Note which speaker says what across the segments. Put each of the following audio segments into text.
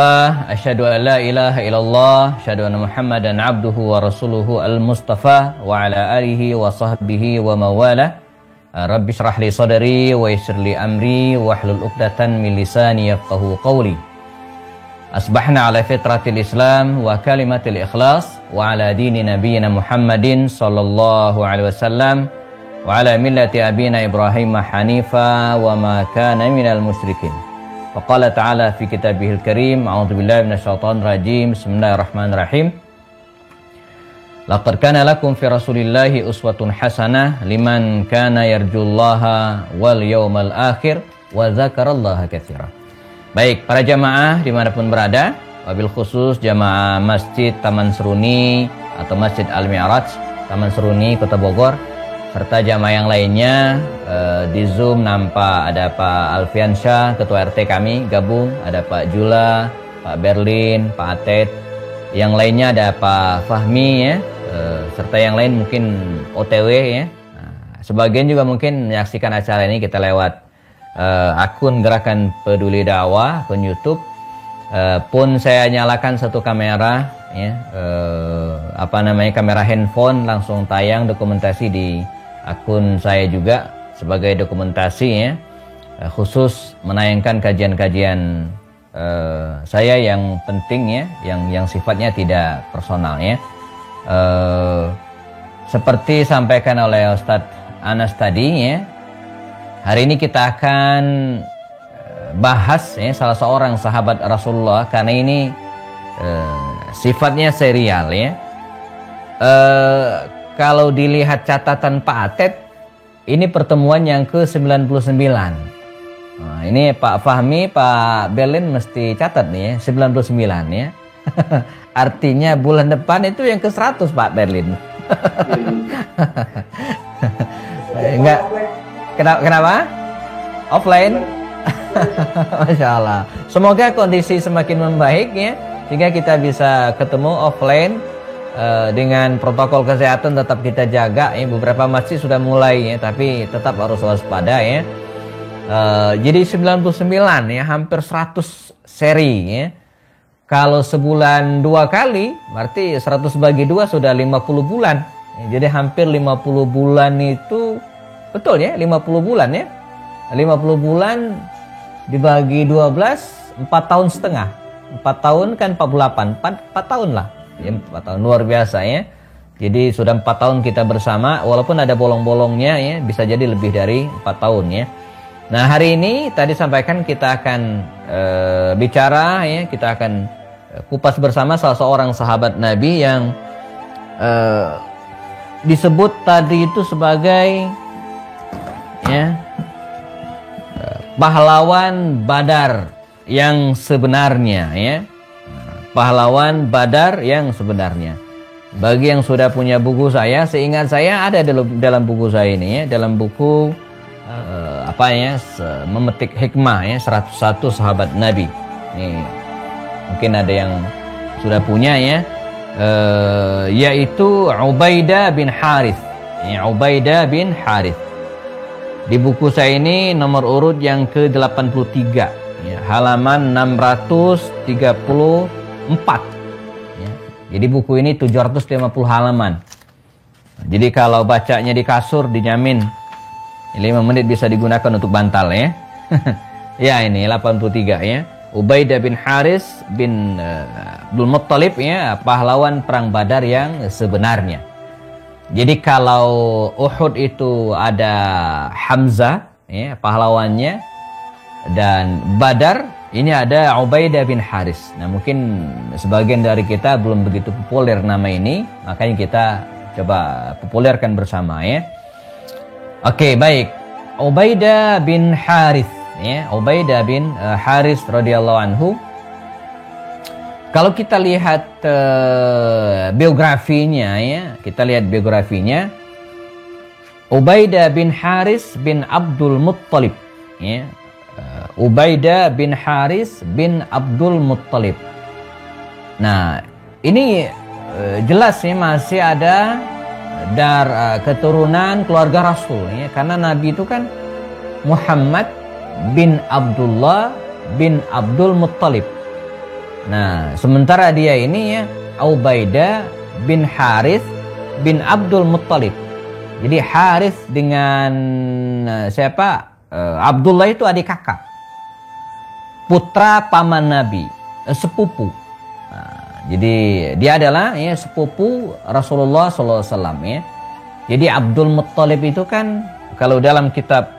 Speaker 1: kafah, asyhadu an la ilaha illallah, asyhadu anna Muhammadan abduhu wa rasuluhu al-mustafa wa ala alihi wa sahbihi wa mawala. Rabbi shrah li sadri wa yassir li amri wahlul 'uqdatan min lisani yafqahu qawli. Asbahna ala fitratil Islam wa kalimatil ikhlas wa ala dini nabiyyina Muhammadin sallallahu alaihi wasallam wa ala millati abina Ibrahim hanifa wa ma kana minal musyrikin. Faqala ta'ala fi kitabihil karim, a'udzu billahi minasyaitonir rajim. Bismillahirrahmanirrahim. Laqad kana lakum fi Rasulillahi uswatun hasanah liman kana yarjullaha wal yawmal akhir wa dzakarallaha katsiran. Baik, para jamaah dimanapun berada, wabil khusus jamaah Masjid Taman Seruni atau Masjid Al-Mi'raj Taman Seruni Kota Bogor, serta jamaah yang lainnya. Di Zoom nampak ada Pak Alfiansyah, Ketua RT kami gabung, ada Pak Jula, Pak Berlin, Pak Atet, yang lainnya ada Pak Fahmi ya, serta yang lain mungkin OTW ya. Nah, sebagian juga mungkin menyaksikan acara ini kita lewat akun Gerakan Peduli Dakwah, akun YouTube. Pun saya nyalakan satu kamera ya, kamera handphone, langsung tayang dokumentasi di akun saya juga sebagai dokumentasi ya, khusus menayangkan kajian-kajian saya yang penting ya, yang sifatnya tidak personal ya. Seperti sampaikan oleh Ustadz Anas tadi ya, hari ini kita akan bahas ya, salah seorang sahabat Rasulullah, karena ini sifatnya serial ya. Kalau dilihat catatan Pak Atet, ini pertemuan yang ke-99. Nah, ini Pak Fahmi, Pak Berlin mesti catat nih ya, 99 ya. Artinya bulan depan itu yang ke-100 Pak Berlin. Enggak. Kenapa? Offline? Masya Allah. Semoga kondisi semakin membaik ya, sehingga kita bisa ketemu offline. Dengan protokol kesehatan tetap kita jaga ya. Beberapa masjid sudah mulai ya, tapi tetap harus waspada ya. Jadi 99 ya, hampir 100 seri ya. Kalau sebulan 2 kali berarti 100 bagi 2 sudah 50 bulan ya. Jadi hampir 50 bulan itu, betul ya, 50 bulan ya. 50 bulan dibagi 12, 4 tahun setengah. 4 tahun kan 48, 4 tahun lah ya, 4 tahun, luar biasa ya. Jadi sudah 4 tahun kita bersama, walaupun ada bolong-bolongnya ya, bisa jadi lebih dari 4 tahun ya. Nah, hari ini tadi sampaikan kita akan bicara ya, kita akan kupas bersama salah seorang sahabat Nabi yang disebut tadi itu sebagai ya, pahlawan Badar yang sebenarnya ya. Pahlawan Badar yang sebenarnya. Bagi yang sudah punya buku saya, seingat saya ada dalam buku saya ini ya, dalam buku memetik hikmah ya, 101 sahabat Nabi. Ini mungkin ada yang sudah punya ya, yaitu Ubaidah bin Harith. Ya, Ubaidah bin Harith. Di buku saya ini nomor urut yang ke-83 ya, halaman 634 ya. Jadi buku ini 750 halaman. Jadi kalau bacanya di kasur dijamin 5 menit bisa digunakan untuk bantal ya. Ya, ini 83 ya. Ubaidah bin Haris bin Abdul Muttalib ya, pahlawan perang Badar yang sebenarnya. Jadi kalau Uhud itu ada Hamzah ya, pahlawannya, dan Badar ini ada Ubaidah bin Haris. Nah, mungkin sebagian dari kita belum begitu populer nama ini, makanya kita coba populerkan bersama ya. Oke, baik. Ubaidah bin Haris ya, Ubaidah bin Haris radhiyallahu anhu. Kalau kita lihat biografinya ya, kita lihat biografinya. Ubaidah bin Haris bin Abdul Muttalib ya. Ubaidah bin Haris bin Abdul Muttalib. Nah, ini jelas ya, masih ada keturunan keluarga Rasul ya, karena Nabi itu kan Muhammad bin Abdullah bin Abdul Muttalib. Nah, sementara dia ini ya Ubaidah bin Harith bin Abdul Muttalib. Jadi Harith dengan siapa? Abdullah itu adik kakak. Putra paman Nabi, sepupu. Nah, jadi dia adalah ya sepupu Rasulullah SAW ya. Jadi Abdul Muttalib itu kan kalau dalam kitab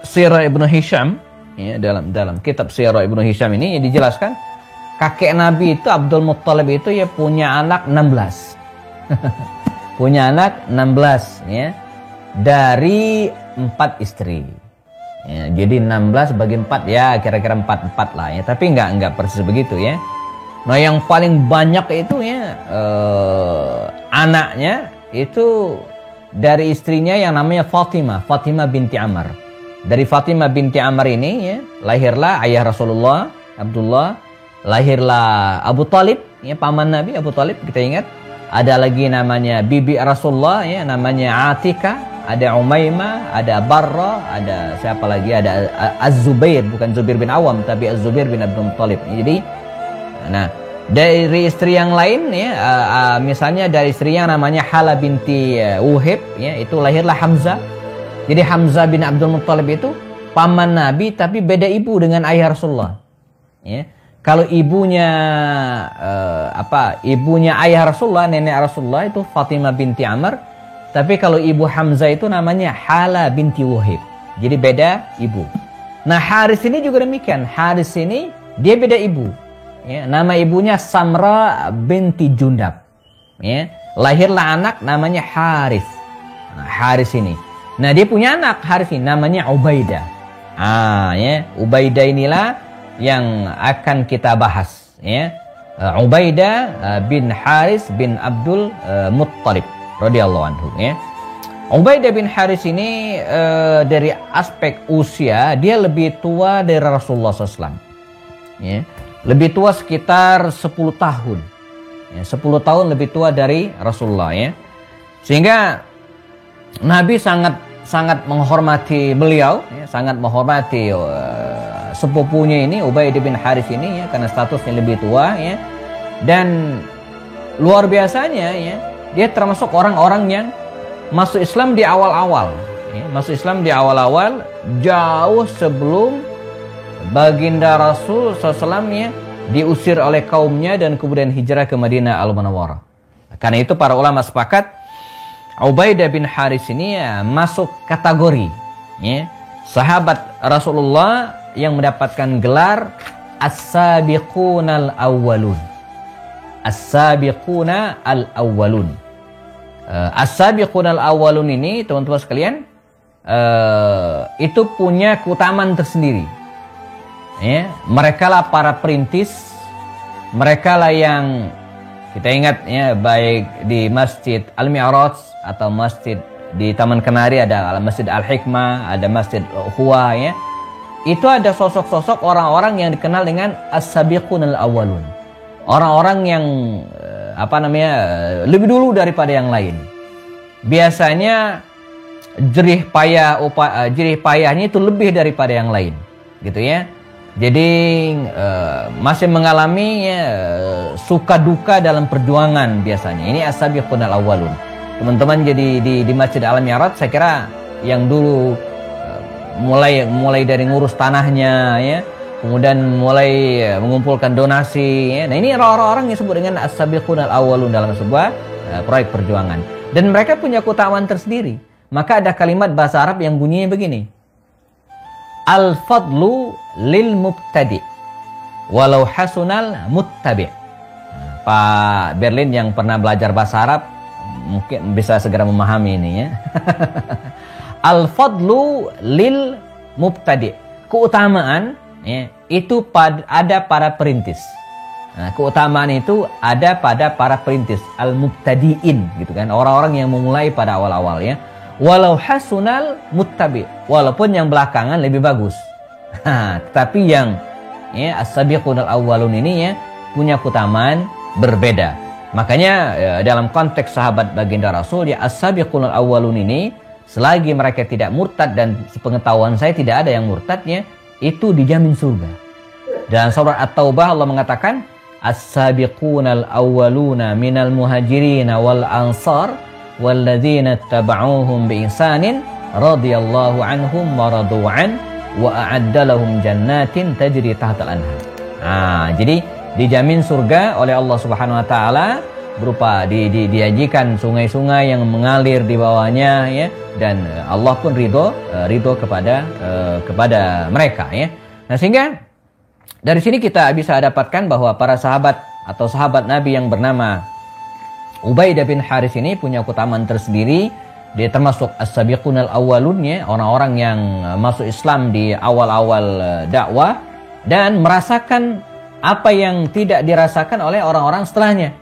Speaker 1: Sirah Ibnu Hisham ya, dalam kitab Sirah Ibnu Hisham ini ya, dijelaskan kakek Nabi itu Abdul Muttalib itu ya punya anak 16. Punya anak 16 ya. Dari 4 istri. Ya, jadi 16 bagi 4 ya kira-kira 4 lah ya. Tapi enggak persis begitu ya. Nah, yang paling banyak itu ya anaknya itu dari istrinya yang namanya Fatimah binti Amr. Dari Fatimah binti Amr ini ya, lahirlah ayah Rasulullah, Abdullah, lahirlah Abu Talib, ya paman Nabi Abu Talib, kita ingat. Ada lagi namanya bibi Rasulullah ya, namanya Atika, ada Umaymah, ada Barra, ada siapa lagi? Ada Az-Zubair, bukan Zubair bin Awam tapi Az-Zubair bin Abdul Muttalib. Jadi nah, dari istri yang lain ya, misalnya dari istri yang namanya Hala binti Uhib ya, itu lahirlah Hamzah. Jadi Hamzah bin Abdul Muttalib itu paman Nabi tapi beda ibu dengan ayah Rasulullah. Ya. Kalau ibunya ibunya ayah Rasulullah, nenek Rasulullah itu Fatimah binti Amr, tapi kalau ibu Hamzah itu namanya Hala binti Uhib. Jadi beda ibu. Nah, Haris ini juga demikian. Haris ini dia beda ibu. Ya, nama ibunya Samra binti Jundab. Ya, lahirlah anak namanya Haris. Nah, Haris ini. Nah, dia punya anak Haris ini namanya Ubaidah. Ya, Ubaidah inilah yang akan kita bahas. Ya, Ubaidah bin Haris bin Abdul Muttalib radhiyallahu anhu. Ya, Ubaidah bin Haris ini dari aspek usia dia lebih tua dari Rasulullah SAW. Ya. Lebih tua sekitar 10 tahun. Ya, 10 tahun lebih tua dari Rasulullah ya. Sehingga Nabi sangat menghormati beliau, ya, sangat menghormati sepupunya ini Ubaidah bin Haris ini ya, karena statusnya lebih tua ya. Dan luar biasanya ya, dia termasuk orang-orang yang masuk Islam di awal-awal. Ya, masuk Islam di awal-awal jauh sebelum baginda Rasul SAW ya, diusir oleh kaumnya dan kemudian hijrah ke Madinah Al-Munawwarah. Karena itu para ulama sepakat Ubaidah bin Haris ini ya, masuk kategori ya, sahabat Rasulullah yang mendapatkan gelar As-Sabiqunal Awwalun. As-Sabiquna Al-Awwalun. As-Sabiqunal Awwalun ini teman-teman sekalian itu punya keutamaan tersendiri. Ya, mereka lah para perintis, mereka lah yang kita ingat ya, baik di Masjid Al-Mi'raj atau masjid di Taman Kenari ada Masjid Al-Hikmah, ada Masjid Huwa ya. Itu ada sosok-sosok orang-orang yang dikenal dengan As-Sabiqun Al-Awwalun. Orang-orang yang lebih dulu daripada yang lain. Biasanya jerih payahnya itu lebih daripada yang lain, gitu ya. Jadi masih mengalami suka duka dalam perjuangan biasanya. Ini as-sabiqun al-awwalun. Teman-teman jadi di Masjid Al-Mi'raj saya kira yang dulu mulai dari ngurus tanahnya ya, kemudian mulai mengumpulkan donasi ya. Nah, ini orang-orang yang disebut dengan as-sabiqun al-awwalun dalam sebuah proyek perjuangan. Dan mereka punya keutamaan tersendiri. Maka ada kalimat bahasa Arab yang bunyinya begini. Al-fadlu lil mubtadi walau hasunal muttabi'. Pak Berlin yang pernah belajar bahasa Arab mungkin bisa segera memahami ini ya. Al-fadlu lil mubtadi'. Keutamaan ya, itu ada pada perintis. Nah, keutamaan itu ada pada para perintis, al-mubtadi'in gitu kan, orang-orang yang memulai pada awal-awal ya. Walau hasunal muttabi, walaupun yang belakangan lebih bagus. Tetapi yang ya as-sabiqunal awwalun ini ya punya keutamaan berbeda. Makanya dalam konteks sahabat baginda Rasul ya as-sabiqunal awwalun ini selagi mereka tidak murtad, dan sepengetahuan saya tidak ada yang murtadnya, itu dijamin surga. Dalam surat At-Taubah Allah mengatakan as-sabiqunal awwaluna minal muhajirin wal ansar walladzina tabauhum bi ihsanin radhiyallahu anhum wa radu an wa a'adda lahum jannatin tajri tahtal anhar. Jadi dijamin surga oleh Allah Subhanahu wa taala berupa diajikan sungai-sungai yang mengalir di bawahnya ya, dan Allah pun ridho kepada mereka ya. Nah, sehingga dari sini kita bisa dapatkan bahwa para sahabat atau sahabat Nabi yang bernama Ubaidah bin Haris ini punya keutamaan tersendiri. Dia termasuk as-sabiqunal awwalun ya, orang-orang yang masuk Islam di awal-awal dakwah dan merasakan apa yang tidak dirasakan oleh orang-orang setelahnya.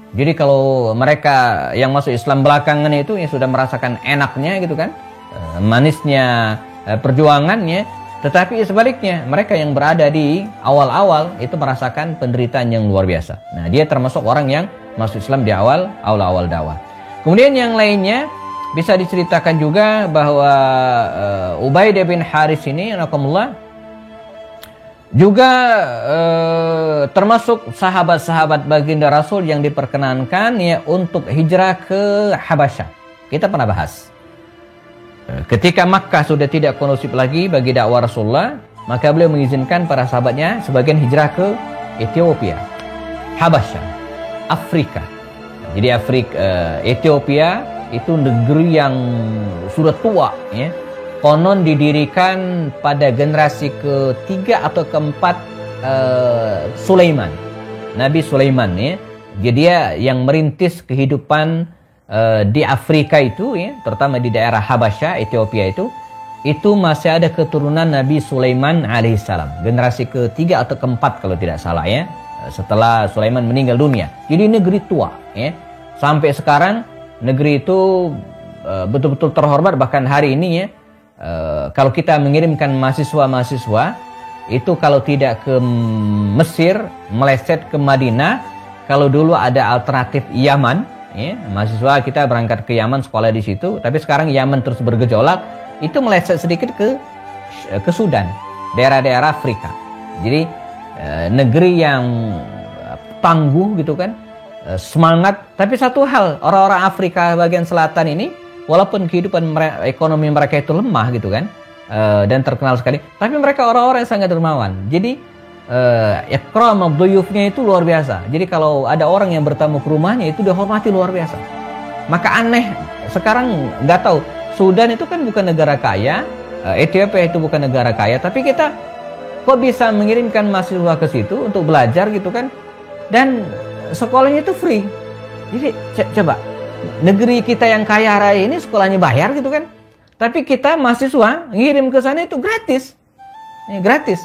Speaker 1: Jadi kalau mereka yang masuk Islam belakangan itu ya sudah merasakan enaknya gitu kan, manisnya perjuangannya, tetapi sebaliknya mereka yang berada di awal-awal itu merasakan penderitaan yang luar biasa. Nah, dia termasuk orang yang masuk Islam di awal-awal dakwah. Kemudian yang lainnya bisa diceritakan juga bahwa Ubaidah bin Haris ini anakumullah juga termasuk sahabat-sahabat baginda Rasul yang diperkenankan ya untuk hijrah ke Habasyah. Kita pernah bahas. Ketika Makkah sudah tidak kondusif lagi bagi dakwah Rasulullah, maka beliau mengizinkan para sahabatnya sebagian hijrah ke Ethiopia, Habasyah, Afrika. Jadi Ethiopia itu negeri yang sudah tua ya. Konon didirikan pada generasi ketiga atau keempat Sulaiman, Nabi Sulaiman ya. Jadi dia yang merintis kehidupan di Afrika itu ya, terutama di daerah Habasyah, Ethiopia itu masih ada keturunan Nabi Sulaiman alaihissalam, generasi ketiga atau keempat kalau tidak salah ya, setelah Sulaiman meninggal dunia. Jadi negeri tua ya. Sampai sekarang negeri itu betul-betul terhormat, bahkan hari ini ya. Kalau kita mengirimkan mahasiswa-mahasiswa itu kalau tidak ke Mesir, meleset ke Madinah. Kalau dulu ada alternatif Yaman ya, mahasiswa kita berangkat ke Yaman sekolah di situ, tapi sekarang Yaman terus bergejolak, itu meleset sedikit ke Sudan, daerah-daerah Afrika. Jadi negeri yang tangguh gitu kan, semangat. Tapi satu hal, orang-orang Afrika bagian selatan ini walaupun kehidupan ekonomi mereka itu lemah gitu kan, dan terkenal sekali, tapi mereka orang-orang yang sangat dermawan. Jadi ikram dhuyufnya itu luar biasa. Jadi kalau ada orang yang bertamu ke rumahnya itu dihormati luar biasa. Maka aneh sekarang nggak tahu, Sudan itu kan bukan negara kaya, Ethiopia itu bukan negara kaya, tapi kita kok bisa mengirimkan mahasiswa ke situ untuk belajar gitu kan, dan sekolahnya itu free. Jadi coba, negeri kita yang kaya raya ini sekolahnya bayar gitu kan, tapi kita mahasiswa ngirim ke sana itu gratis ya, gratis.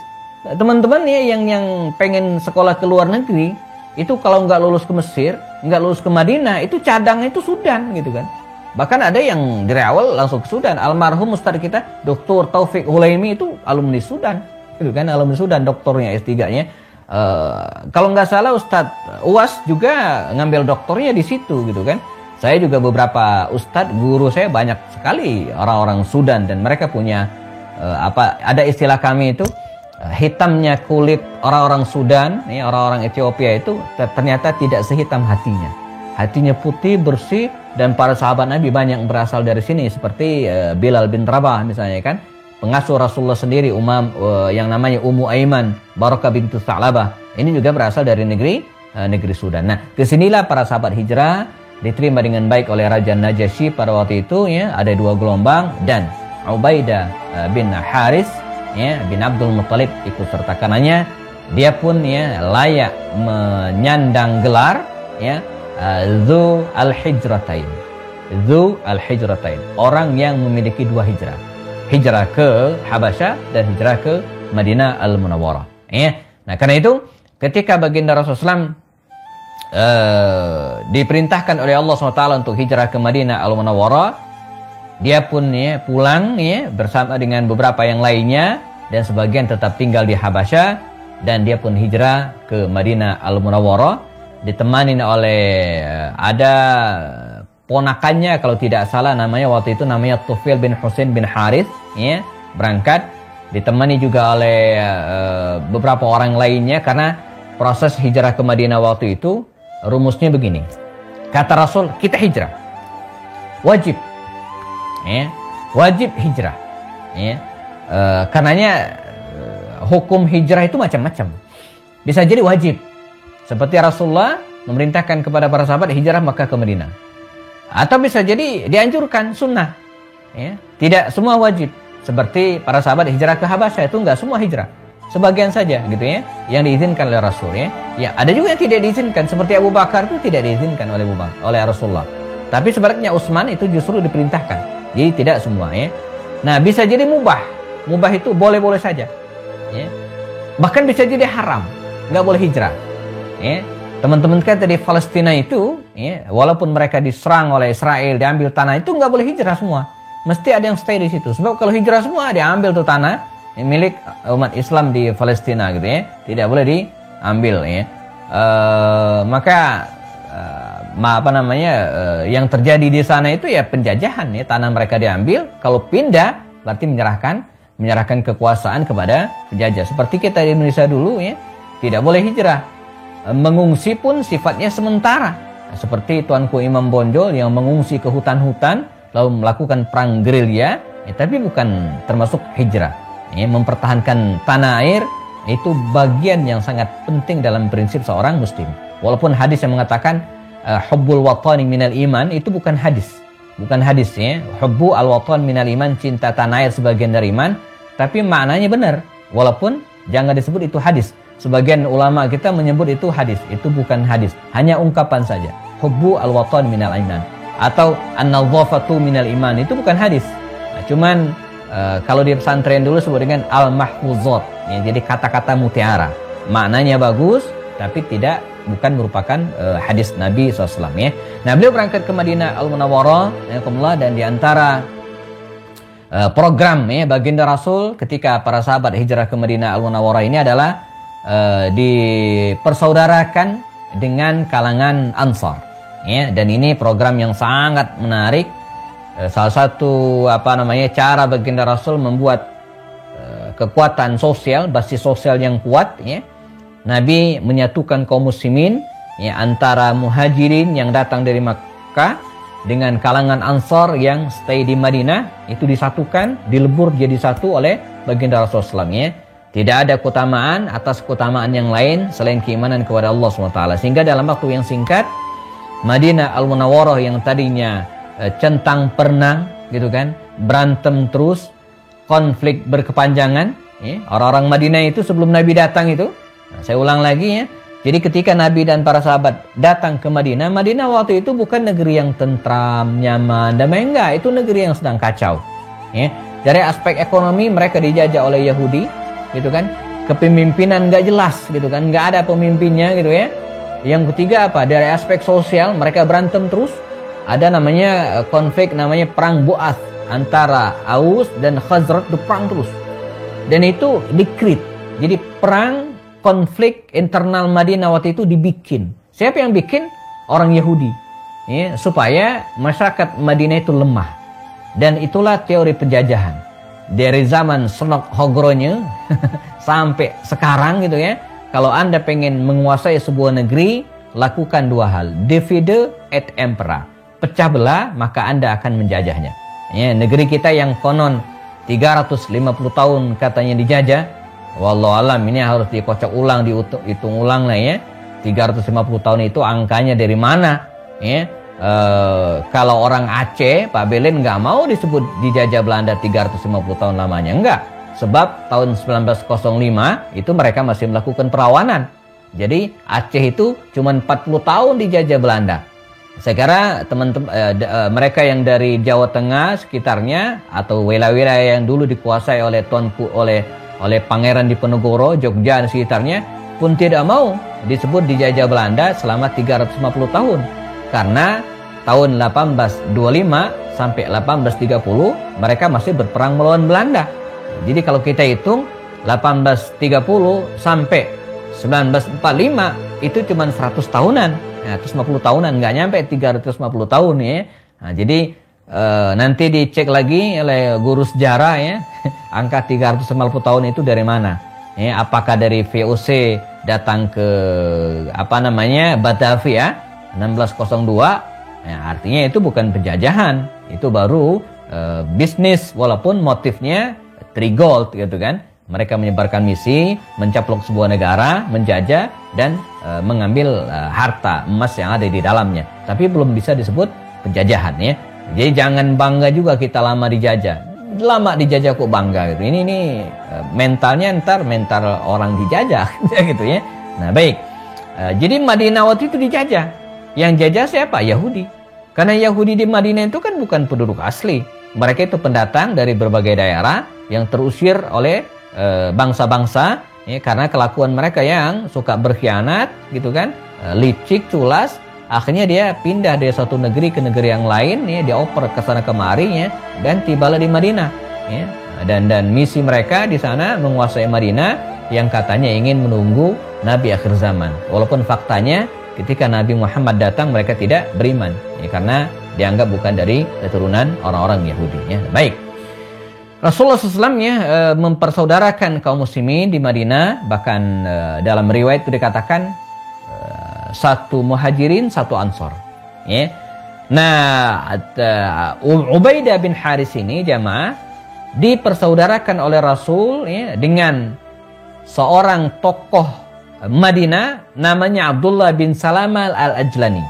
Speaker 1: Teman-teman ya yang pengen sekolah ke luar negeri itu kalau nggak lulus ke Mesir, nggak lulus ke Madinah, itu cadangnya itu Sudan gitu kan. Bahkan ada yang dari awal langsung ke Sudan. Almarhum Ustadz kita Dr. Taufik Hulaimi itu alumni Sudan gitu kan, alumni Sudan, doktornya S3-nya. Kalau nggak salah Ustadz Uwas juga ngambil doktornya di situ gitu kan. Saya juga beberapa ustadz, guru saya banyak sekali orang-orang Sudan, dan mereka punya ada istilah kami itu hitamnya kulit orang-orang Sudan, ya, orang-orang Ethiopia itu ternyata tidak sehitam hatinya. Hatinya putih, bersih, dan para sahabat Nabi banyak yang berasal dari sini, seperti Bilal bin Rabah misalnya kan, pengasuh Rasulullah sendiri, yang namanya Ummu Aiman, Barakah bintu Sa'labah. Ini juga berasal dari negeri Sudan. Nah, kesinilah para sahabat hijrah diterima dengan baik oleh Raja Najasyi pada waktu itu ya, ada 2 gelombang, dan Ubaidah bin Haris ya, bin Abdul Muttalib ikut serta, karenanya dia pun ya layak menyandang gelar ya Dzu al-Hijratain. Dzu al-Hijratain, orang yang memiliki 2 hijrah. Hijrah ke Habasyah dan hijrah ke Madinah Al-Munawwarah ya. Nah, karena itu ketika baginda Rasulullah diperintahkan oleh Allah SWT untuk hijrah ke Madinah Al-Munawwarah, dia pun ya pulang ya bersama dengan beberapa yang lainnya, dan sebagian tetap tinggal di Habasyah, dan dia pun hijrah ke Madinah Al-Munawwarah ditemani oleh ada ponakannya kalau tidak salah namanya waktu itu Tufail bin Husain bin Harith ya, berangkat. ditemani juga oleh beberapa orang lainnya, karena proses hijrah ke Madinah waktu itu rumusnya begini. Kata Rasul, kita hijrah wajib, ya, wajib hijrah, ya. Karenanya hukum hijrah itu macam-macam. Bisa jadi wajib, seperti Rasulullah memerintahkan kepada para sahabat hijrah Makkah ke Madinah. Atau bisa jadi dianjurkan, sunnah, ya. Tidak semua wajib. Seperti para sahabat hijrah ke Habasyah, itu enggak semua hijrah, sebagian saja gitu ya, yang diizinkan oleh Rasul, ya. Ya, ada juga yang tidak diizinkan, seperti Abu Bakar itu tidak diizinkan oleh Rasulullah. Tapi sebaliknya Utsman itu justru diperintahkan. Jadi tidak semua, ya. Nah, bisa jadi mubah. Mubah itu boleh-boleh saja, ya. Bahkan bisa jadi haram, nggak boleh hijrah, ya. Teman-teman kita di Palestina itu, ya, walaupun mereka diserang oleh Israel, diambil tanah, itu nggak boleh hijrah semua. Mesti ada yang stay di situ. Sebab kalau hijrah semua diambil tuh tanah milik umat Islam di Palestina gitu, ya. Tidak boleh diambil, ya. Maka yang terjadi di sana itu ya penjajahan, ya. Tanah mereka diambil. Kalau pindah berarti menyerahkan kekuasaan kepada penjajah. Seperti kita di Indonesia dulu, ya. Tidak boleh hijrah. Mengungsi pun sifatnya sementara. Seperti Tuanku Imam Bonjol yang mengungsi ke hutan-hutan lalu melakukan perang gerilya, ya, tapi bukan termasuk hijrah, ya. Mempertahankan tanah air itu bagian yang sangat penting dalam prinsip seorang muslim. Walaupun hadis yang mengatakan hubbul watani minal iman, itu bukan hadis, ya. Hubbu al watan minal iman, cinta tanah air sebagian dari iman, tapi maknanya benar. Walaupun jangan disebut itu hadis. Sebagian ulama kita menyebut itu hadis, itu bukan hadis, hanya ungkapan saja. Hubbu al watan minal iman atau an-nadhafatu minal iman, itu bukan hadis. Nah, cuman kalau di pesantren dulu sebut dengan al-mahfuzat, ya, jadi kata-kata mutiara. Maknanya bagus, tapi bukan merupakan hadis Nabi SAW, ya. Nah, beliau berangkat ke Madinah Al-Munawwarah, dan di antara program, ya, baginda Rasul ketika para sahabat hijrah ke Madinah Al-Munawwarah ini adalah dipersaudarakan dengan kalangan Ansar. Ya, dan ini program yang sangat menarik. Salah satu cara baginda Rasul membuat kekuatan sosial, basis sosial yang kuat, ya. Nabi menyatukan kaum muslimin, ya, antara muhajirin yang datang dari Makkah dengan kalangan Ansar yang stay di Madinah, itu disatukan, dilebur jadi satu oleh baginda Rasulullah SAW, ya. Tidak ada keutamaan atas keutamaan yang lain selain keimanan kepada Allah SWT. Sehingga dalam waktu yang singkat, Madinah Al-Munawwarah yang tadinya centang perenang gitu kan, berantem terus, konflik berkepanjangan, ya. Orang-orang Madinah itu sebelum Nabi datang itu, saya ulang lagi, ya. Jadi ketika Nabi dan para sahabat datang ke Madinah, Madinah waktu itu bukan negeri yang tentram, nyaman, damai, enggak, itu negeri yang sedang kacau, ya. Dari aspek ekonomi mereka dijajah oleh Yahudi, gitu kan. Kepemimpinan enggak jelas, gitu kan, enggak ada pemimpinnya, gitu ya. Yang ketiga apa? Dari aspek sosial mereka berantem terus. Ada namanya konflik, namanya perang Bu'ath antara Aus dan Khazraj, itu perang terus. Dan itu dikrit. Jadi perang, konflik internal Madinah waktu itu dibikin. Siapa yang bikin? Orang Yahudi, ya, supaya masyarakat Madinah itu lemah. Dan itulah teori penjajahan. Dari zaman Senok Hogronya sampai sekarang gitu, ya. Kalau Anda pengen menguasai sebuah negeri, lakukan dua hal. Divide et impera. Pecah belah, maka Anda akan menjajahnya. Ya, negeri kita yang konon 350 tahun katanya dijajah. Wallahu alam, ini harus dikocok ulang, dihitung ulang lah, ya. 350 tahun itu angkanya dari mana? Ya. Kalau orang Aceh, Pak Belen nggak mau disebut dijajah Belanda 350 tahun lamanya. Enggak. Sebab tahun 1905 itu mereka masih melakukan perlawanan. Jadi Aceh itu cuma 40 tahun dijajah Belanda. Saya kira teman-teman mereka yang dari Jawa Tengah sekitarnya atau wilayah-wilayah yang dulu dikuasai oleh oleh Pangeran Diponegoro, Jogja dan sekitarnya pun tidak mau disebut dijajah Belanda selama 350 tahun. Karena tahun 1825 sampai 1830 mereka masih berperang melawan Belanda. Jadi kalau kita hitung 1830 sampai 1945 itu cuma 100 tahunan. Nah, 150 tahunan, nggak nyampe 350 tahun, ya. Nah, jadi nanti dicek lagi oleh guru sejarah ya, angka 350 tahun itu dari mana? Ya, apakah dari VOC datang ke Batavia 1602? Ya, artinya itu bukan penjajahan, itu baru bisnis, walaupun motifnya trigold gitu kan. Mereka menyebarkan misi, mencaplok sebuah negara, menjajah dan mengambil harta emas yang ada di dalamnya. Tapi belum bisa disebut penjajahan ya. Jadi jangan bangga juga kita lama dijajah. Lama dijajah kok bangga gitu. Ini mentalnya ntar mental orang dijajah gitu ya. Nah, baik. Jadi Madinah waktu itu dijajah. Yang jajah siapa? Yahudi. Karena Yahudi di Madinah itu kan bukan penduduk asli. Mereka itu pendatang dari berbagai daerah yang terusir oleh bangsa-bangsa ya, karena kelakuan mereka yang suka berkhianat gitu kan, licik, culas. Akhirnya dia pindah dari satu negeri ke negeri yang lain ya, dia oper ke sana kemari ya, dan tibalah di Madinah ya. Dan misi mereka di sana menguasai Madinah yang katanya ingin menunggu Nabi akhir zaman. Walaupun faktanya ketika Nabi Muhammad datang mereka tidak beriman ya, karena dianggap bukan dari keturunan orang-orang Yahudi ya. Baik. Rasulullah SAW ya, mempersaudarakan kaum muslimin di Madinah, bahkan dalam riwayat itu dikatakan satu muhajirin, satu ansor. Ya. Nah, Ubaidah bin Haris ini jamaah dipersaudarakan oleh Rasul ya, dengan seorang tokoh Madinah namanya Abdullah bin Salamah al-Ajlani.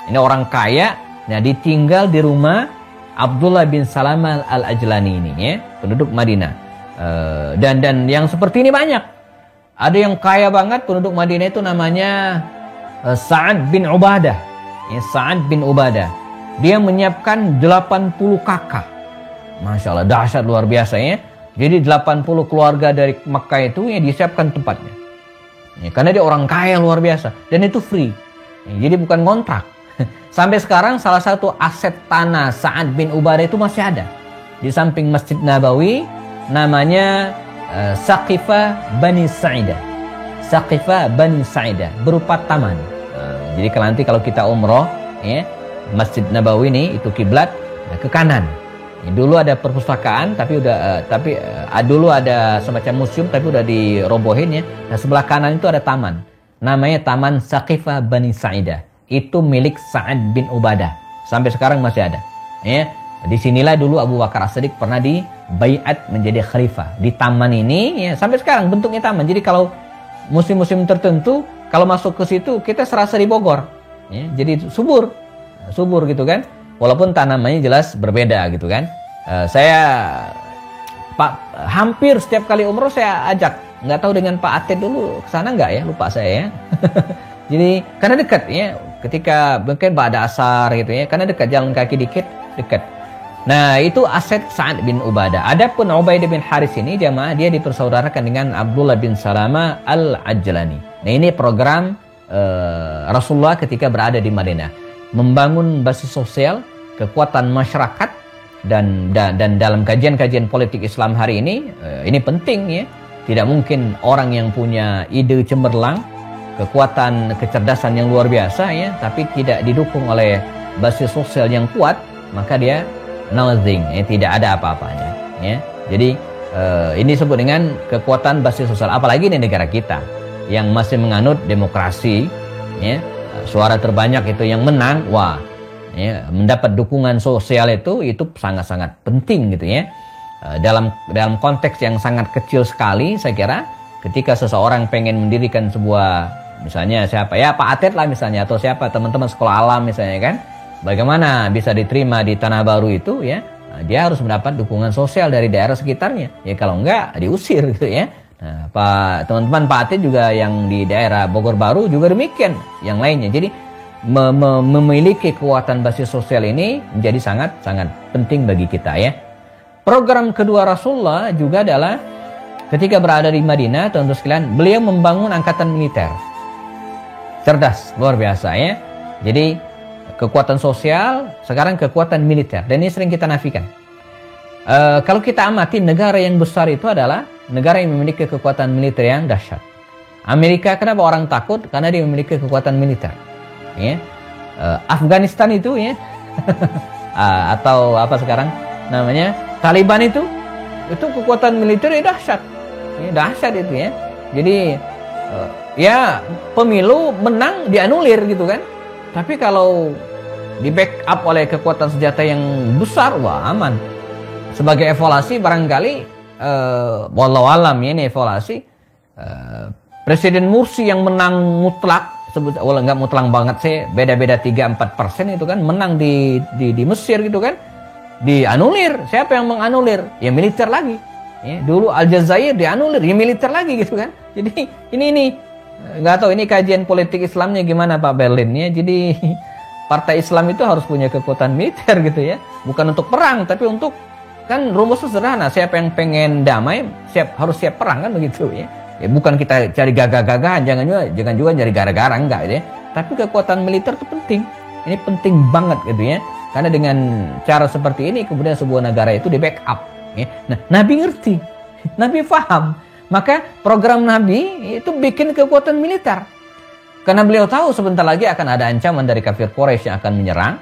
Speaker 1: Ini orang kaya, nah ditinggal di rumah Abdullah bin Salamah al-Ajlani ini ya, penduduk Madinah. Dan yang seperti ini banyak. Ada yang kaya banget penduduk Madinah itu namanya Sa'ad bin Ubadah. Ya, Sa'ad bin Ubadah. Dia menyiapkan 80 kakak. Masya Allah, dahsyat luar biasa ya. Jadi 80 keluarga dari Makkah itu ya disiapkan tempatnya. Ya, karena dia orang kaya luar biasa. Dan itu free. Ya, jadi bukan kontrak. Sampai sekarang salah satu aset tanah Sa'ad bin Ubadah itu masih ada. Di samping Masjid Nabawi namanya Saqifah Bani Sa'idah. Saqifah Bani Sa'idah berupa taman. Jadi nanti kalau kita umroh ya, Masjid Nabawi ini itu kiblat ke kanan. Ya, dulu ada perpustakaan tapi dulu ada semacam museum tapi udah dirobohin ya. Nah, sebelah kanan itu ada taman. Namanya Taman Saqifah Bani Sa'idah. Itu milik Sa'ad bin Ubadah. Sampai sekarang masih ada. Ya. Disinilah dulu Abu Bakar As-Siddiq pernah dibaiat menjadi khalifah. Di taman ini ya, sampai sekarang bentuknya taman. Jadi kalau musim-musim tertentu kalau masuk ke situ kita serasa di Bogor ya, jadi subur gitu kan, walaupun tanamannya jelas berbeda gitu kan. Saya hampir setiap kali umroh saya ajak, nggak tahu dengan Pak Atet dulu kesana nggak ya, lupa saya ya. Jadi karena dekat ya, ketika mungkin pada asar gitu ya, karena dekat, jalan kaki dikit dekat. Nah, itu aset Sa'ad bin Ubadah. Adapun Ubaidah bin Haris ini jamaah dia dipersaudarakan dengan Abdullah bin Salamah al-Ajlani. Nah, ini program Rasulullah ketika berada di Madinah, membangun basis sosial, kekuatan masyarakat dan dalam kajian-kajian politik Islam hari ini penting ya. Tidak mungkin orang yang punya ide cemerlang, kekuatan kecerdasan yang luar biasa ya, tapi tidak didukung oleh basis sosial yang kuat, maka dia nothing, tidak ada apa-apanya ya. Jadi ini disebut dengan kekuatan basis sosial, apalagi di negara kita yang masih menganut demokrasi ya, suara terbanyak itu yang menang, wah ya, mendapat dukungan sosial itu sangat-sangat penting gitu ya. Dalam konteks yang sangat kecil sekali, saya kira ketika seseorang pengen mendirikan sebuah, misalnya siapa ya, Pak Atet lah misalnya, atau siapa teman-teman sekolah alam misalnya kan, bagaimana bisa diterima di Tanah Baru itu ya, dia harus mendapat dukungan sosial dari daerah sekitarnya ya, kalau enggak diusir gitu ya. Nah, teman-teman Pak Atet juga yang di daerah Bogor Baru juga demikian, yang lainnya. Jadi memiliki kekuatan basis sosial ini menjadi sangat-sangat penting bagi kita ya. Program kedua Rasulullah juga adalah ketika berada di Madinah, teman-teman sekalian, beliau membangun angkatan militer. Cerdas, luar biasa ya. Jadi kekuatan sosial, sekarang kekuatan militer, dan ini sering kita nafikan. Kalau kita amati, negara yang besar itu adalah negara yang memiliki kekuatan militer yang dahsyat. Amerika, kenapa orang takut? Karena dia memiliki kekuatan militer. Ya. Afghanistan itu ya, atau apa sekarang namanya Taliban itu kekuatan militer dahsyat. Dahsyat itu ya. Jadi ya pemilu menang dianulir gitu kan. Tapi kalau di backup oleh kekuatan senjata yang besar, wah aman. Sebagai evaluasi barangkali wallahu alam ya, ini evaluasi Presiden Mursi yang menang mutlak, enggak mutlak banget sih, beda-beda 3-4% itu kan, menang di Mesir gitu kan, dianulir. Siapa yang menganulir? Ya militer lagi. Ya, dulu Aljazair dianulir, ya militer lagi gitu kan. Jadi ini nggak tahu ini kajian politik Islamnya gimana Pak Berlin ya. Jadi partai Islam itu harus punya kekuatan militer gitu ya, bukan untuk perang tapi untuk, kan rumus sederhana, siapa yang pengen damai harus siap perang kan begitu ya. Ya bukan kita cari gagah-gagahan, jangan juga cari gara-gara, enggak ya. Tapi kekuatan militer itu penting. Ini penting banget gitu ya. Karena dengan cara seperti ini kemudian sebuah negara itu di backup ya. Nah, Nabi ngerti. Nabi paham. Maka program Nabi itu bikin kekuatan militer. Karena beliau tahu sebentar lagi akan ada ancaman dari kafir Quraisy yang akan menyerang.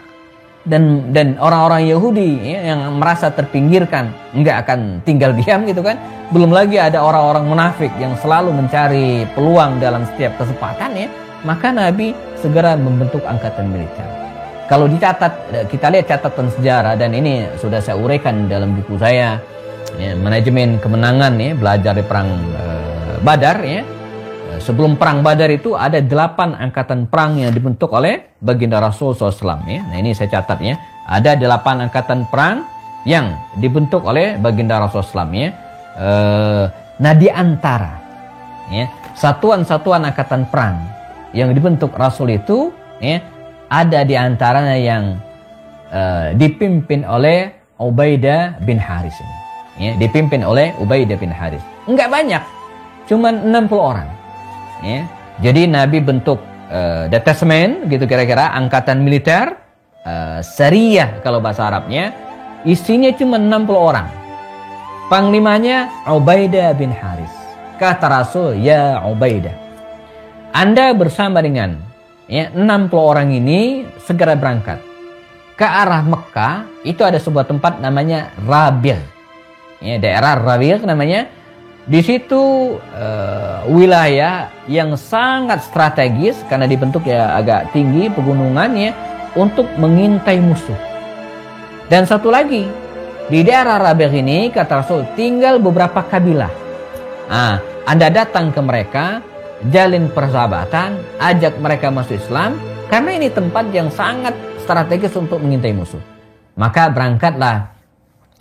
Speaker 1: Dan orang-orang Yahudi ya, yang merasa terpinggirkan nggak akan tinggal diam gitu kan. Belum lagi ada orang-orang munafik yang selalu mencari peluang dalam setiap kesempatan ya. Maka Nabi segera membentuk angkatan militer. Kalau dicatat, kita lihat catatan sejarah, dan ini sudah saya uraikan dalam buku saya ya, Manajemen Kemenangan ya, belajar di perang Badar ya. Sebelum perang Badar itu ada 8 angkatan perang yang dibentuk oleh baginda Rasul SAW ya. Nah ini saya catat ya. Ada 8 angkatan perang yang dibentuk oleh baginda Rasul SAW ya. Nah di antara ya, satuan-satuan angkatan perang yang dibentuk Rasul itu ya, ada di antaranya yang dipimpin oleh Ubaidah bin Haris ini. Ya, dipimpin oleh Ubaidah bin Haris. Enggak banyak, cuman 60 orang. Ya. Jadi Nabi bentuk detesmen gitu kira-kira, angkatan militer Sariyah kalau bahasa Arabnya, isinya cuma 60 orang. Panglimanya Ubaidah bin Haris. Kata Rasul, ya Ubaidah, Anda bersama dengan ya, 60 orang ini segera berangkat ke arah Mekah. Itu ada sebuah tempat namanya Rabil. Ya, daerah Rabil namanya. Di situ wilayah yang sangat strategis karena dibentuk ya agak tinggi pegunungannya untuk mengintai musuh. Dan satu lagi, di daerah Rabil ini kata Rasul tinggal beberapa kabilah. Anda datang ke mereka, jalin persahabatan, ajak mereka masuk Islam, karena ini tempat yang sangat strategis untuk mengintai musuh. Maka berangkatlah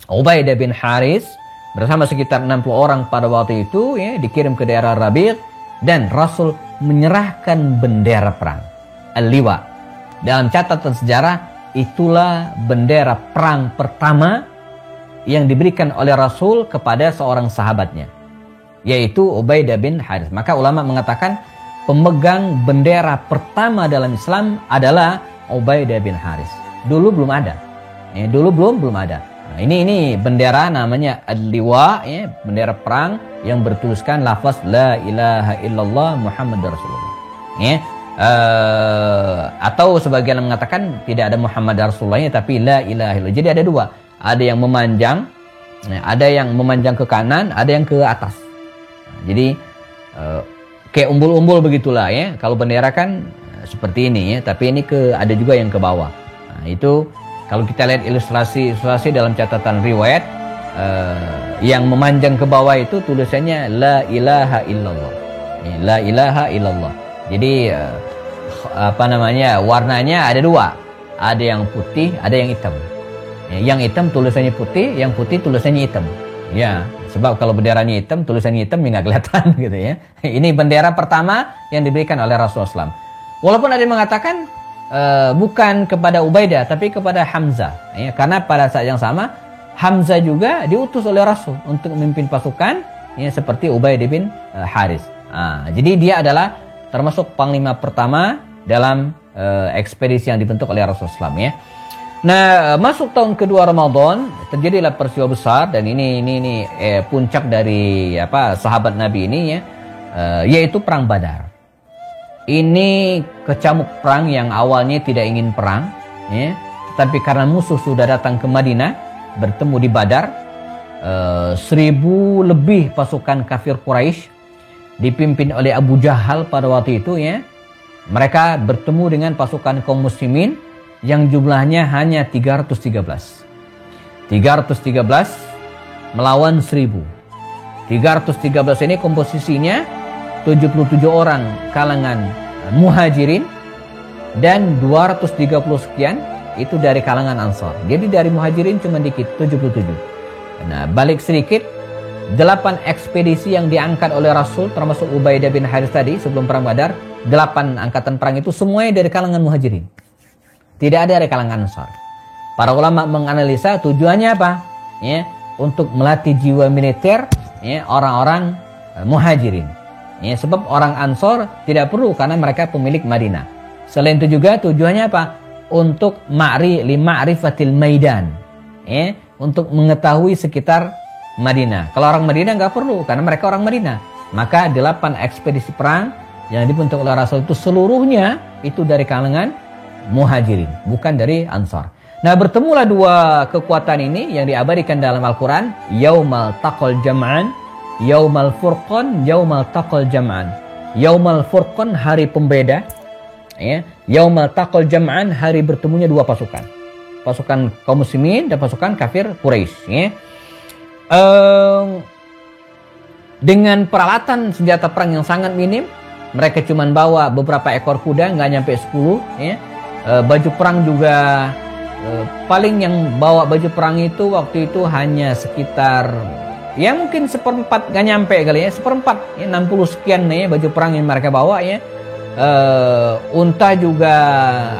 Speaker 1: Ubaidah bin Haris bersama sekitar 60 orang pada waktu itu ya, dikirim ke daerah Rabi', dan Rasul menyerahkan bendera perang, Al-Liwa. Dalam catatan sejarah, itulah bendera perang pertama yang diberikan oleh Rasul kepada seorang sahabatnya, yaitu Ubaidah bin Haris. Maka ulama mengatakan pemegang bendera pertama dalam Islam adalah Ubaidah bin Haris. Dulu belum ada. Ya, dulu belum ada. Nah, ini bendera namanya Al-Liwa ya, bendera perang yang bertuliskan lafaz la ilaha illallah Muhammadur Rasulullah. Ya. Atau sebagian mengatakan tidak ada Muhammad Rasulullahnya tapi la ilaha illallah. Jadi ada dua. Ada yang memanjang, ada yang memanjang ke kanan, ada yang ke atas. Jadi kayak umbul-umbul begitulah ya. Kalau bendera kan seperti ini ya, tapi ini ada juga yang ke bawah. Nah, itu kalau kita lihat ilustrasi dalam catatan riwayat, yang memanjang ke bawah itu tulisannya la ilaha illallah. La ilaha illallah. Jadi warnanya ada dua. Ada yang putih, ada yang hitam. Yang hitam tulisannya putih, yang putih tulisannya hitam. Ya, sebab kalau benderanya hitam, tulisannya hitam nggak kelihatan gitu ya. Ini bendera pertama yang diberikan oleh Rasulullah SAW. Walaupun ada yang mengatakan bukan kepada Ubaidah tapi kepada Hamzah ya, karena pada saat yang sama Hamzah juga diutus oleh Rasul untuk memimpin pasukan ya, seperti Ubaidah bin Haris. Jadi dia adalah termasuk panglima pertama dalam ekspedisi yang dibentuk oleh Rasulullah SAW ya. Nah, masuk tahun kedua Ramadan terjadilah peristiwa besar, dan ini puncak dari sahabat Nabi ini ya, yaitu perang Badar. Ini kecamuk perang yang awalnya tidak ingin perang ya, tetapi karena musuh sudah datang ke Madinah, bertemu di Badar, 1.000 lebih pasukan kafir Quraisy dipimpin oleh Abu Jahal pada waktu itu ya. Mereka bertemu dengan pasukan kaum muslimin yang jumlahnya hanya 313 melawan 1.000. 313 ini komposisinya 77 orang kalangan muhajirin dan 230 sekian itu dari kalangan ansar. Jadi dari muhajirin cuma dikit, 77. Nah, balik sedikit, 8 ekspedisi yang diangkat oleh Rasul termasuk Ubaidah bin Harits tadi sebelum perang Badar, 8 angkatan perang itu semuanya dari kalangan muhajirin. Tidak ada dari kalangan ansar. Para ulama menganalisa tujuannya apa? Ya, untuk melatih jiwa militer ya, orang-orang muhajirin. Ya, sebab orang ansar tidak perlu karena mereka pemilik Madinah. Selain itu juga tujuannya apa? Untuk ma'rifatil maidan. Ya, untuk mengetahui sekitar Madinah. Kalau orang Madinah nggak perlu karena mereka orang Madinah. Maka 8 ekspedisi perang yang dibentuk oleh Rasul itu seluruhnya itu dari kalangan muhajirin, bukan dari ansar. Nah, bertemulah dua kekuatan ini yang diabadikan dalam Al-Quran. Yaumal taqal jam'an, yaumal furqan, yaumal taqal jam'an. Yaumal furqan, hari pembeda. Ya. Yaumal taqal jam'an, hari bertemunya dua pasukan. Pasukan kaum muslimin dan pasukan kafir Quraisy. Ya. Dengan peralatan senjata perang yang sangat minim, mereka cuma bawa beberapa ekor kuda, nggak nyampe 10. Ya. Baju perang juga paling yang bawa baju perang itu waktu itu hanya sekitar ya mungkin 1/4, nggak nyampe kali ya, 1/4 ya, 60 sekian nih baju perang yang mereka bawa ya. Unta juga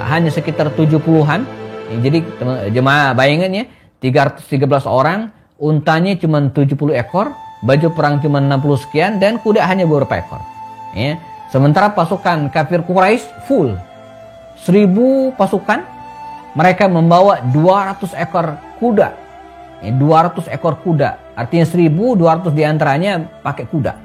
Speaker 1: hanya sekitar 70-an ya, jadi jemaah bayangin ya, 313 orang, untanya cuma 70 ekor, baju perang cuma 60 sekian, dan kuda hanya beberapa ekor ya. Sementara pasukan kafir Quraisy full 1.000 pasukan, mereka membawa 200 ekor kuda. 200 ekor kuda. Artinya 1.200 diantaranya pakai kuda.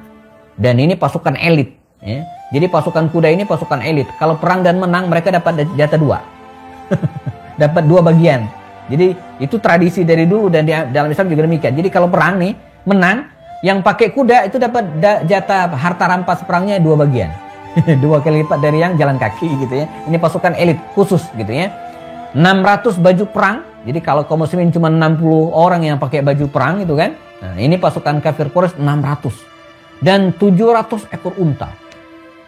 Speaker 1: Dan ini pasukan elit. Ya. Jadi pasukan kuda ini pasukan elit. Kalau perang dan menang mereka dapat jatah 2. Dapat 2 bagian. Jadi itu tradisi dari dulu dan dalam Islam juga demikian. Jadi kalau perang nih menang, yang pakai kuda itu dapat jatah harta rampas perangnya 2 bagian. 2 kali lipat dari yang jalan kaki gitu ya. Ini pasukan elit khusus gitu ya. 600 baju perang. Jadi kalau kaum muslimin cuma 60 orang yang pakai baju perang itu kan. Nah, ini pasukan kafir Quraisy 600. Dan 700 ekor unta.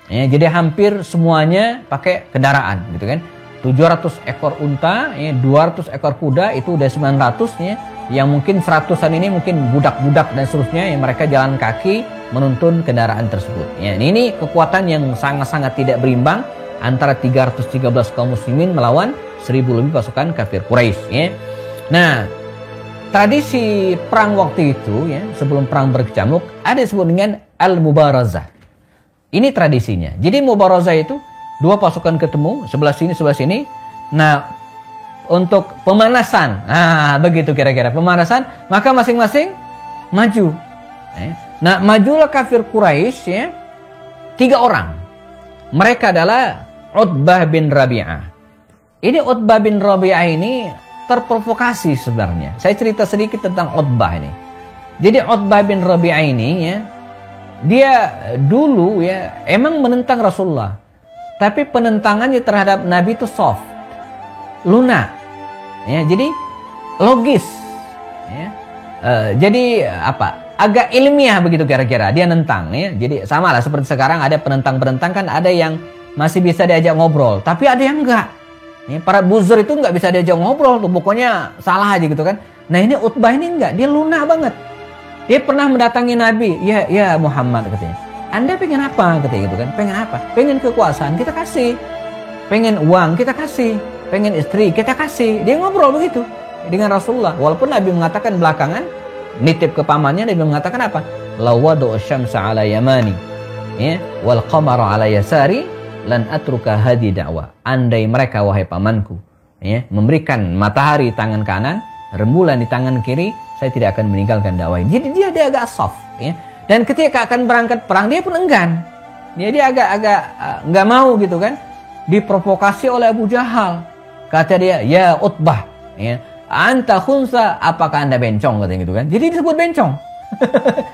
Speaker 1: Ya, jadi hampir semuanya pakai kendaraan gitu kan. 700 ekor unta, ya, 200 ekor kuda, itu udah 900 ya. Yang mungkin 100-an ini mungkin budak-budak dan seterusnya yang mereka jalan kaki menuntun kendaraan tersebut. Ya, ini kekuatan yang sangat-sangat tidak berimbang antara 313 kaum muslimin melawan 1.000 lebih pasukan kafir Quraisy. Ya. Nah, tradisi perang waktu itu ya, sebelum perang berkecamuk ada disebut dengan al-mubarazah. Ini tradisinya. Jadi mubarazah itu dua pasukan ketemu sebelah sini. Nah, untuk pemanasan, begitu kira-kira pemanasan, maka masing-masing maju. Nah, majulah kafir Quraisy ya, 3 orang. Mereka adalah Utbah bin Rabi'ah. Ini Utbah bin Rabi'ah ini terprovokasi sebenarnya. Saya cerita sedikit tentang Utbah ini. Jadi Utbah bin Rabi'ah ini ya, dia dulu ya emang menentang Rasulullah. Tapi penentangannya terhadap Nabi itu soft, lunak. Ya, jadi logis. Ya. Jadi apa? Agak ilmiah begitu kira-kira. Dia nentang. Ya. Jadi sama lah seperti sekarang ada penentang-penentang kan, ada yang masih bisa diajak ngobrol, tapi ada yang enggak. Ya, para buzzer itu enggak bisa diajak ngobrol tuh, pokoknya salah aja gitu kan. Nah ini Utbah ini enggak, dia lunak banget. Dia pernah mendatangi Nabi, ya Muhammad katanya. Anda pengen apa? Katanya gitu kan. Pengen apa? Pengen kekuasaan, kita kasih. Pengen uang, kita kasih. Pengen istri, kita kasih. Dia ngobrol begitu dengan Rasulullah. Walaupun Nabi mengatakan belakangan, nitip ke pamannya, Nabi mengatakan apa? Lawadu syamsa ala yamani, ya, wal qamara ala yasari, lan atruka hadi da'wah. Andai mereka, wahai pamanku, ya, memberikan matahari tangan kanan, rembulan di tangan kiri, saya tidak akan meninggalkan dakwah. Jadi dia agak soft, ya. Dan ketika akan berangkat perang, dia pun enggan. Dia agak nggak mau gitu kan. Diprovokasi oleh Abu Jahal. Kata dia, ya Utbah, ya, anta khunsa, apakah anda bencong, katanya gitu kan. Jadi disebut bencong.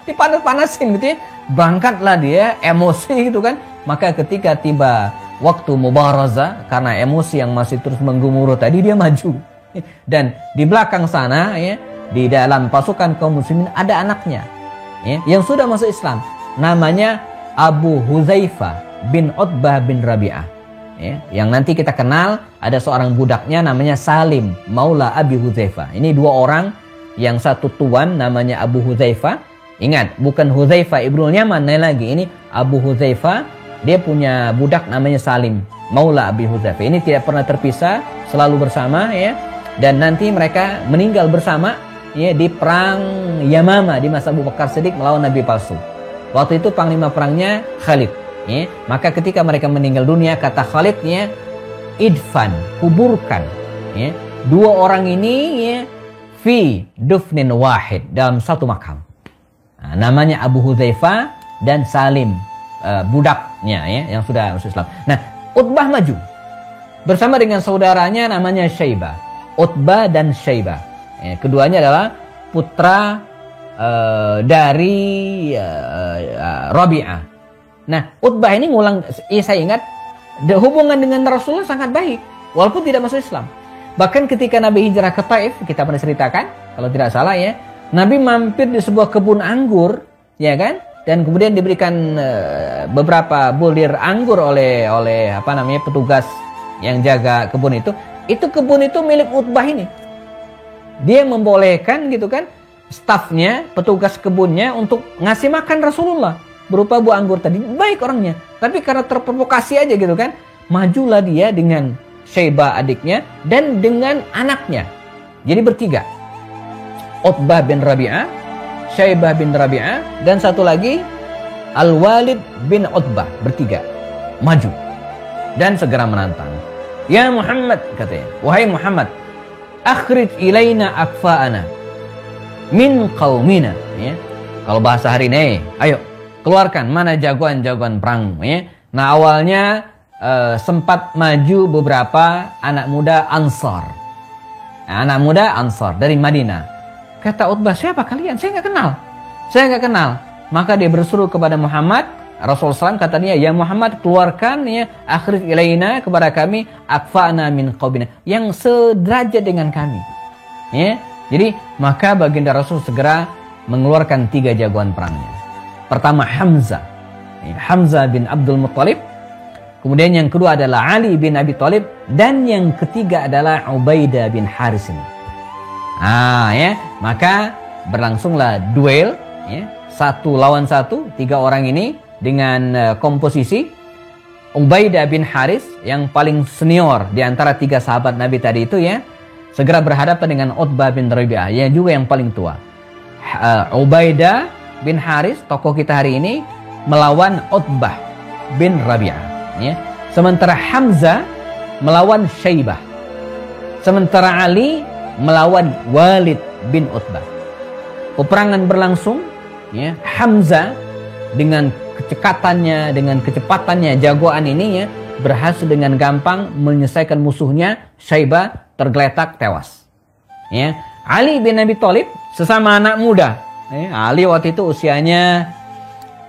Speaker 1: Dipanas-panasin gitu ya. Berangkatlah dia, emosi gitu kan. Maka ketika tiba waktu mubarazah, karena emosi yang masih terus menggemuruh tadi, dia maju. Dan di belakang sana ya, di dalam pasukan kaum muslimin ada anaknya ya, yang sudah masuk Islam. Namanya Abu Hudzaifah bin Utbah bin Rabi'ah ya, yang nanti kita kenal. Ada seorang budaknya namanya Salim Maula Abi Hudzaifah. Ini dua orang, yang satu tuan namanya Abu Hudzaifah. Ingat, bukan Hudzaifah ibnul Yaman lagi. Ini Abu Hudzaifah, dia punya budak namanya Salim Maula Abi Hudzaifah. Ini tidak pernah terpisah, selalu bersama ya. Dan nanti mereka meninggal bersama ya, di perang Yamama di masa Abu Bakar Siddiq melawan Nabi palsu. Waktu itu panglima perangnya Khalid ya. Maka ketika mereka meninggal dunia, kata Khalid ya, idfan, kuburkan ya, dua orang ini ya, fi dufnin wahid, dalam satu makam. Nah, namanya Abu Hudzaifah dan Salim, budaknya ya, yang sudah masuk Islam. Nah, Utbah maju bersama dengan saudaranya namanya Syaibah. Utbah dan Syaibah ya, keduanya adalah putra dari Rabi'ah. Nah, Utbah ini ngulang, saya ingat hubungan dengan Rasulullah sangat baik walaupun tidak masuk Islam. Bahkan ketika Nabi hijrah ke Taif, kita pernah ceritakan kalau tidak salah ya, Nabi mampir di sebuah kebun anggur ya kan, dan kemudian diberikan beberapa bulir anggur oleh petugas yang jaga kebun itu. Itu kebun itu milik Utbah ini. Dia membolehkan gitu kan stafnya, petugas kebunnya untuk ngasih makan Rasulullah berupa buah anggur tadi. Baik orangnya, tapi karena terprovokasi aja gitu kan, majulah dia dengan Syaibah adiknya dan dengan anaknya. Jadi bertiga, Utbah bin Rabi'ah, Syaibah bin Rabi'ah, dan satu lagi Al-Walid bin Utbah. Bertiga maju dan segera menantang. Ya Muhammad, katanya, wahai Muhammad, akhrij ilaina akfa'ana min qaumina ya. Kalau bahasa hari ini, ayo keluarkan mana jagoan-jagoan perang ya. Nah, awalnya sempat maju beberapa anak muda Ansar. Nah, anak muda Ansar dari Madinah. Kata Utbah, siapa kalian? Saya nggak kenal. Maka dia berseru kepada Muhammad. Rasulullah SAW katanya, ya Muhammad, keluarkan ya, akhrij ilaina, kepada kami, akfa'na min qaumina, yang sederajat dengan kami ya. Jadi maka baginda Rasul segera mengeluarkan tiga jagoan perangnya. Pertama Hamzah ya, Hamzah bin Abdul Muttalib. Kemudian yang kedua adalah Ali bin Abi Thalib, dan yang ketiga adalah Ubaidah bin Haris ini. Ya, maka berlangsunglah duel ya, 1 lawan 1, 3 orang ini dengan komposisi Ubaidah bin Haris yang paling senior di antara 3 sahabat Nabi tadi itu ya, segera berhadapan dengan Utbah bin Rabi'ah yang juga yang paling tua. Ubaidah bin Haris, tokoh kita hari ini, melawan Utbah bin Rabi'ah ya. Sementara Hamzah melawan Syaibah. Sementara Ali melawan Walid bin Utbah. Peperangan berlangsung ya. Hamzah dengan kecekatannya, dengan kecepatannya, jagoan ini ya, berhasil dengan gampang menyelesaikan musuhnya. Syaibah tergeletak tewas ya. Ali bin Abi Thalib, sesama anak muda ya. Ali waktu itu usianya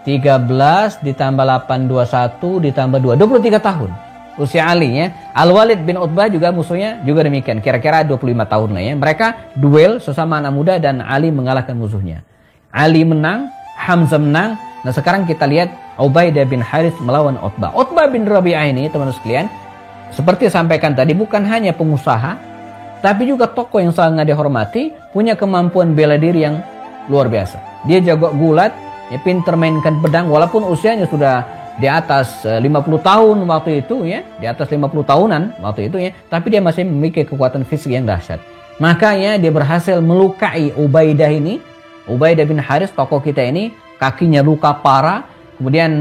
Speaker 1: 13 ditambah 8, 21 ditambah 2, 23 tahun usia Ali ya. Al-Walid bin Utbah juga musuhnya juga demikian, kira-kira 25 tahun lah ya. Mereka duel sesama anak muda dan Ali mengalahkan musuhnya. Ali menang, Hamzah menang. Nah, sekarang kita lihat Ubaidah bin Haris melawan Utbah. Utbah bin Rabi'ah ini, teman-teman sekalian, seperti sampaikan tadi, bukan hanya pengusaha, tapi juga tokoh yang sangat dihormati, punya kemampuan bela diri yang luar biasa. Dia jago gulat, ya, pinter mainkan pedang, walaupun usianya sudah di atas 50 tahun waktu itu ya, di atas 50 tahunan waktu itu ya, tapi dia masih memiliki kekuatan fisik yang dahsyat. Makanya dia berhasil melukai Ubaidah ini, Ubaidah bin Haris, tokoh kita ini, kakinya luka parah, kemudian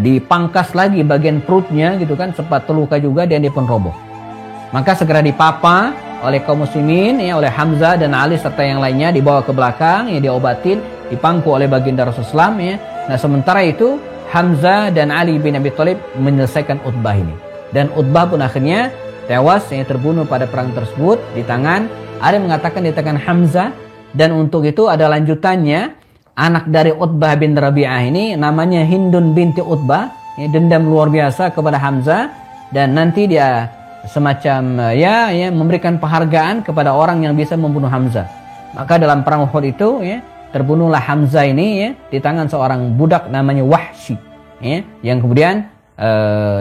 Speaker 1: dipangkas lagi bagian perutnya gitu kan, sempat terluka juga dan dia pun roboh. Maka segera dipapa oleh kaum muslimin ya, oleh Hamzah dan Ali serta yang lainnya, dibawa ke belakang ya, diobatin, dipangku oleh baginda Rasulullah ya. Nah, sementara itu Hamzah dan Ali bin Abi Thalib menyelesaikan Utbah ini, dan Utbah pun akhirnya tewas, yang terbunuh pada perang tersebut di tangan, ada yang mengatakan di tangan Hamzah. Dan untuk itu ada lanjutannya, anak dari Utbah bin Rabi'ah ini namanya Hindun binti Utbah, ya, dendam luar biasa kepada Hamzah, dan nanti dia semacam ya memberikan penghargaan kepada orang yang bisa membunuh Hamzah. Maka dalam perang Uhud itu ya, terbunuhlah Hamzah ini ya di tangan seorang budak namanya Wahsy, ya, yang kemudian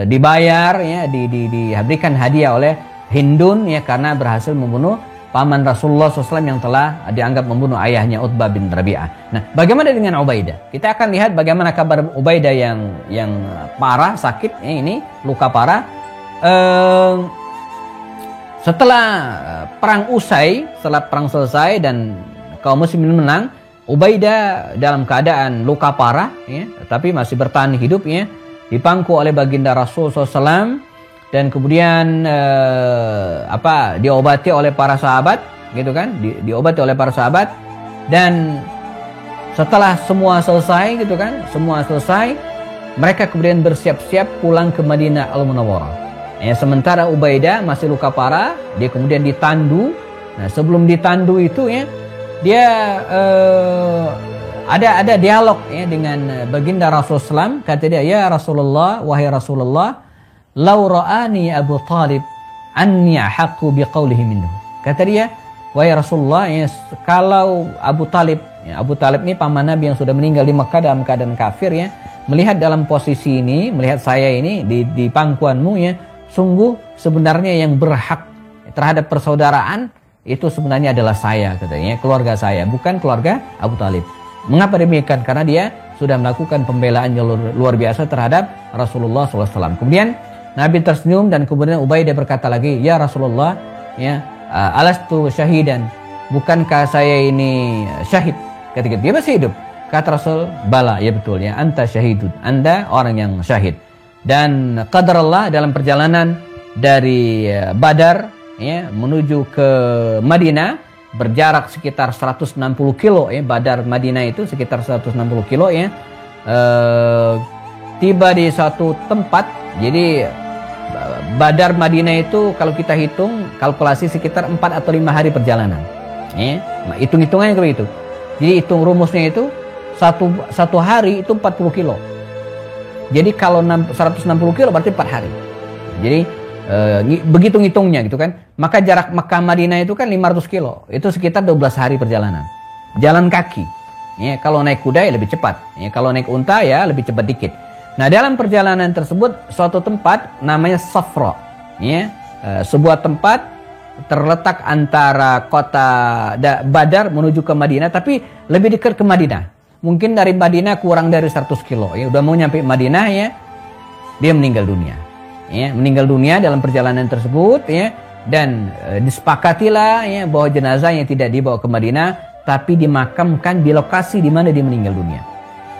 Speaker 1: dibayar ya, diberikan hadiah oleh Hindun ya karena berhasil membunuh paman Rasulullah SAW yang telah dianggap membunuh ayahnya Utbah bin Rabi'ah. Nah, bagaimana dengan Ubaidah? Kita akan lihat bagaimana kabar Ubaidah yang parah, sakit, ini luka parah. Setelah perang usai, setelah perang selesai dan kaum muslimin menang, Ubaidah dalam keadaan luka parah, ya, tapi masih bertahan hidup, ya, dipangku oleh baginda Rasul SAW. Dan kemudian diobati oleh para sahabat, gitu kan? Diobati oleh para sahabat. Dan setelah semua selesai, gitu kan? Semua selesai, mereka kemudian bersiap-siap pulang ke Madinah Al-Munawwarah. Ya, sementara Ubaidah masih luka parah, dia kemudian ditandu. Nah, sebelum ditandu itu ya, dia ada dialog ya dengan baginda Rasulullah SAW. Kata dia, "Ya Rasulullah, wahai Rasulullah, lau ra'ani Abu Talib anni ahaqqu biqaulihi minhu." Kata dia, wahai Rasulullah, ya, kalau Abu Talib ini paman Nabi yang sudah meninggal di Mekah dalam keadaan kafir, ya, melihat dalam posisi ini, melihat saya ini di pangkuanmu, ya, sungguh sebenarnya yang berhak terhadap persaudaraan itu sebenarnya adalah saya, katanya, keluarga saya, bukan keluarga Abu Talib. Mengapa demikian? Karena dia sudah melakukan pembelaan yang luar biasa terhadap Rasulullah SAW. Kemudian Nabi tersenyum dan kemudian Ubaidah berkata lagi, "Ya Rasulullah, ya, alastu syahidan, bukankah saya ini syahid?" Ketika dia masih hidup, kata Rasul, "Bala, ya betul, ya, anta syahidun, Anda orang yang syahid." Dan qadarullah dalam perjalanan dari Badar ya menuju ke Madinah berjarak sekitar 160 kilo, ya, Badar Madinah itu sekitar 160 kilo, ya. Tiba di satu tempat, jadi Badar Madinah itu kalau kita hitung kalkulasi sekitar 4 atau 5 hari perjalanan, ya. Hitung-hitungannya begitu. Jadi hitung rumusnya itu satu hari itu 40 kilo. Jadi kalau 160 kilo berarti 4 hari. Jadi begitu ngitungnya gitu kan. Maka jarak Mekah Madinah itu kan 500 kilo. Itu sekitar 12 hari perjalanan. Jalan kaki. Ya, kalau naik kuda ya lebih cepat. Ya, kalau naik unta ya lebih cepat dikit. Nah, dalam perjalanan tersebut suatu tempat namanya Safra, ya, sebuah tempat terletak antara kota Badar menuju ke Madinah, tapi lebih dekat ke Madinah. Mungkin dari Madinah kurang dari 100 kilo. Ya, udah mau nyampe Madinah, ya, dia meninggal dunia. Ya, meninggal dunia dalam perjalanan tersebut, ya, dan disepakatilah ya bahwa jenazahnya tidak dibawa ke Madinah, tapi dimakamkan di lokasi di mana dia meninggal dunia.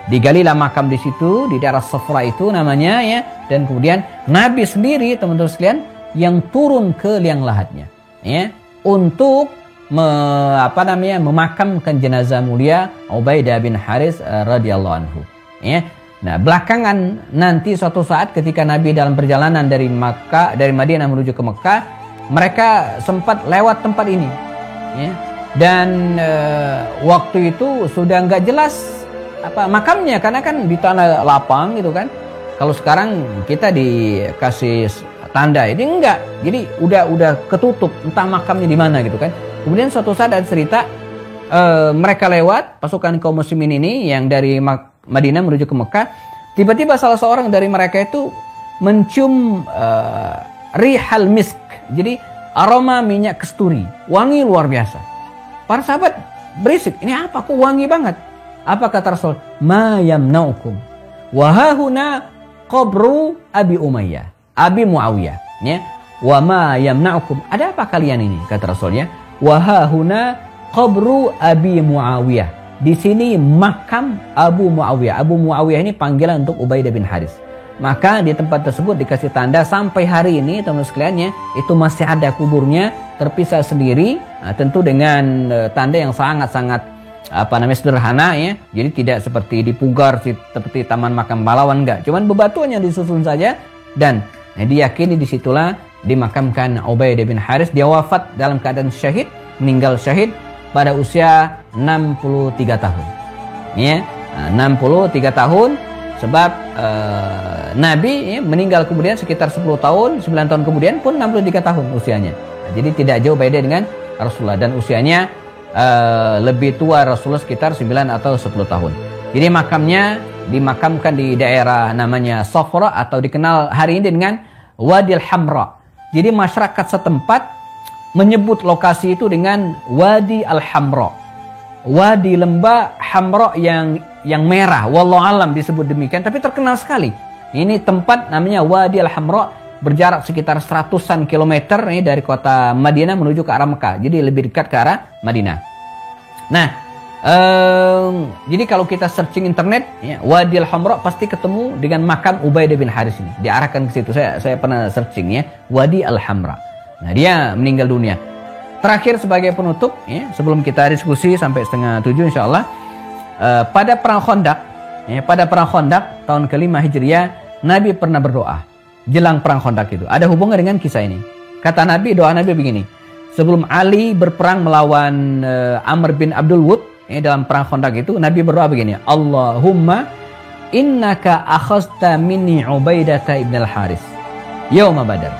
Speaker 1: Digalilah makam di situ, di daerah Safra itu namanya, ya. Dan kemudian Nabi sendiri, teman-teman sekalian, yang turun ke liang lahatnya, ya, untuk memakamkan jenazah mulia Ubaidah bin Haris radhiyallahu anhu, ya. Nah, belakangan nanti suatu saat ketika Nabi dalam perjalanan dari Madinah menuju ke Mekah, mereka sempat lewat tempat ini, ya. Dan waktu itu sudah nggak jelas makamnya, karena kan di tanah lapang gitu kan. Kalau sekarang kita dikasih tanda, ini enggak. Jadi udah ketutup, entah makamnya di mana gitu kan. Kemudian suatu saat ada cerita mereka lewat, pasukan kaum muslimin ini yang dari Madinah menuju ke Mekah, tiba-tiba salah seorang dari mereka itu mencium rihal misk. Jadi aroma minyak kasturi, wangi luar biasa. Para sahabat berisik, ini apa kok wangi banget? Apa kata Rasul? Ma yamna'ukum wa hahuna qabru Abi Muawiyah, ya. Wa ma yamna'ukum, ada apa kalian ini? Kata Rasulnya, wa hahuna qabru Abi Muawiyah. Di sini makam Abu Muawiyah. Abu Muawiyah ini panggilan untuk Ubaidah bin Haris. Maka di tempat tersebut dikasih tanda sampai hari ini, teman-teman sekalian, ya, itu masih ada kuburnya terpisah sendiri, tentu dengan tanda yang sangat-sangat sederhana, ya. Jadi tidak seperti di Pugar, seperti Taman Makam Pahlawan, enggak. Cuman bebatuan yang disusun saja, dan diyakini disitulah dimakamkan Ubaidah bin Haris. Dia wafat dalam keadaan syahid, meninggal syahid pada usia 63 tahun. Ya, 63 tahun sebab Nabi ya, meninggal kemudian sekitar 10 tahun, 9 tahun kemudian pun 63 tahun usianya. Nah, jadi tidak jauh beda dengan Rasulullah, dan usianya lebih tua Rasulullah sekitar 9 atau 10 tahun. Jadi makamnya dimakamkan di daerah namanya Safra atau dikenal hari ini dengan Wadil Hamra. Jadi masyarakat setempat menyebut lokasi itu dengan Wadi Al-Hamra. Wadi lembah Hamra yang merah. Wallahu alam disebut demikian, tapi terkenal sekali. Ini tempat namanya Wadi Al-Hamra, berjarak sekitar 100-an kilometer nih dari kota Madinah menuju ke arah Mekah. Jadi lebih dekat ke arah Madinah. Nah, jadi kalau kita searching internet ya, Wadi Al-Hamra pasti ketemu dengan makam Ubaidah bin Haris ini. Diarahkan ke situ. Saya pernah searching ya, Wadi Al-Hamra. Nah, dia meninggal dunia. Terakhir sebagai penutup ya, sebelum kita diskusi sampai 6:30 insyaallah, pada perang Khandaq ya, pada perang Khandaq tahun ke-5 Hijriah, Nabi pernah berdoa jelang perang Khandaq itu. Ada hubungan dengan kisah ini. Kata Nabi, doa Nabi begini. Sebelum Ali berperang melawan Amr bin Abdul Wud ya, dalam perang Khandaq itu, Nabi berdoa begini. Allahumma innaka akhazta minni Ubaidata ibn al-Haris yauma Badar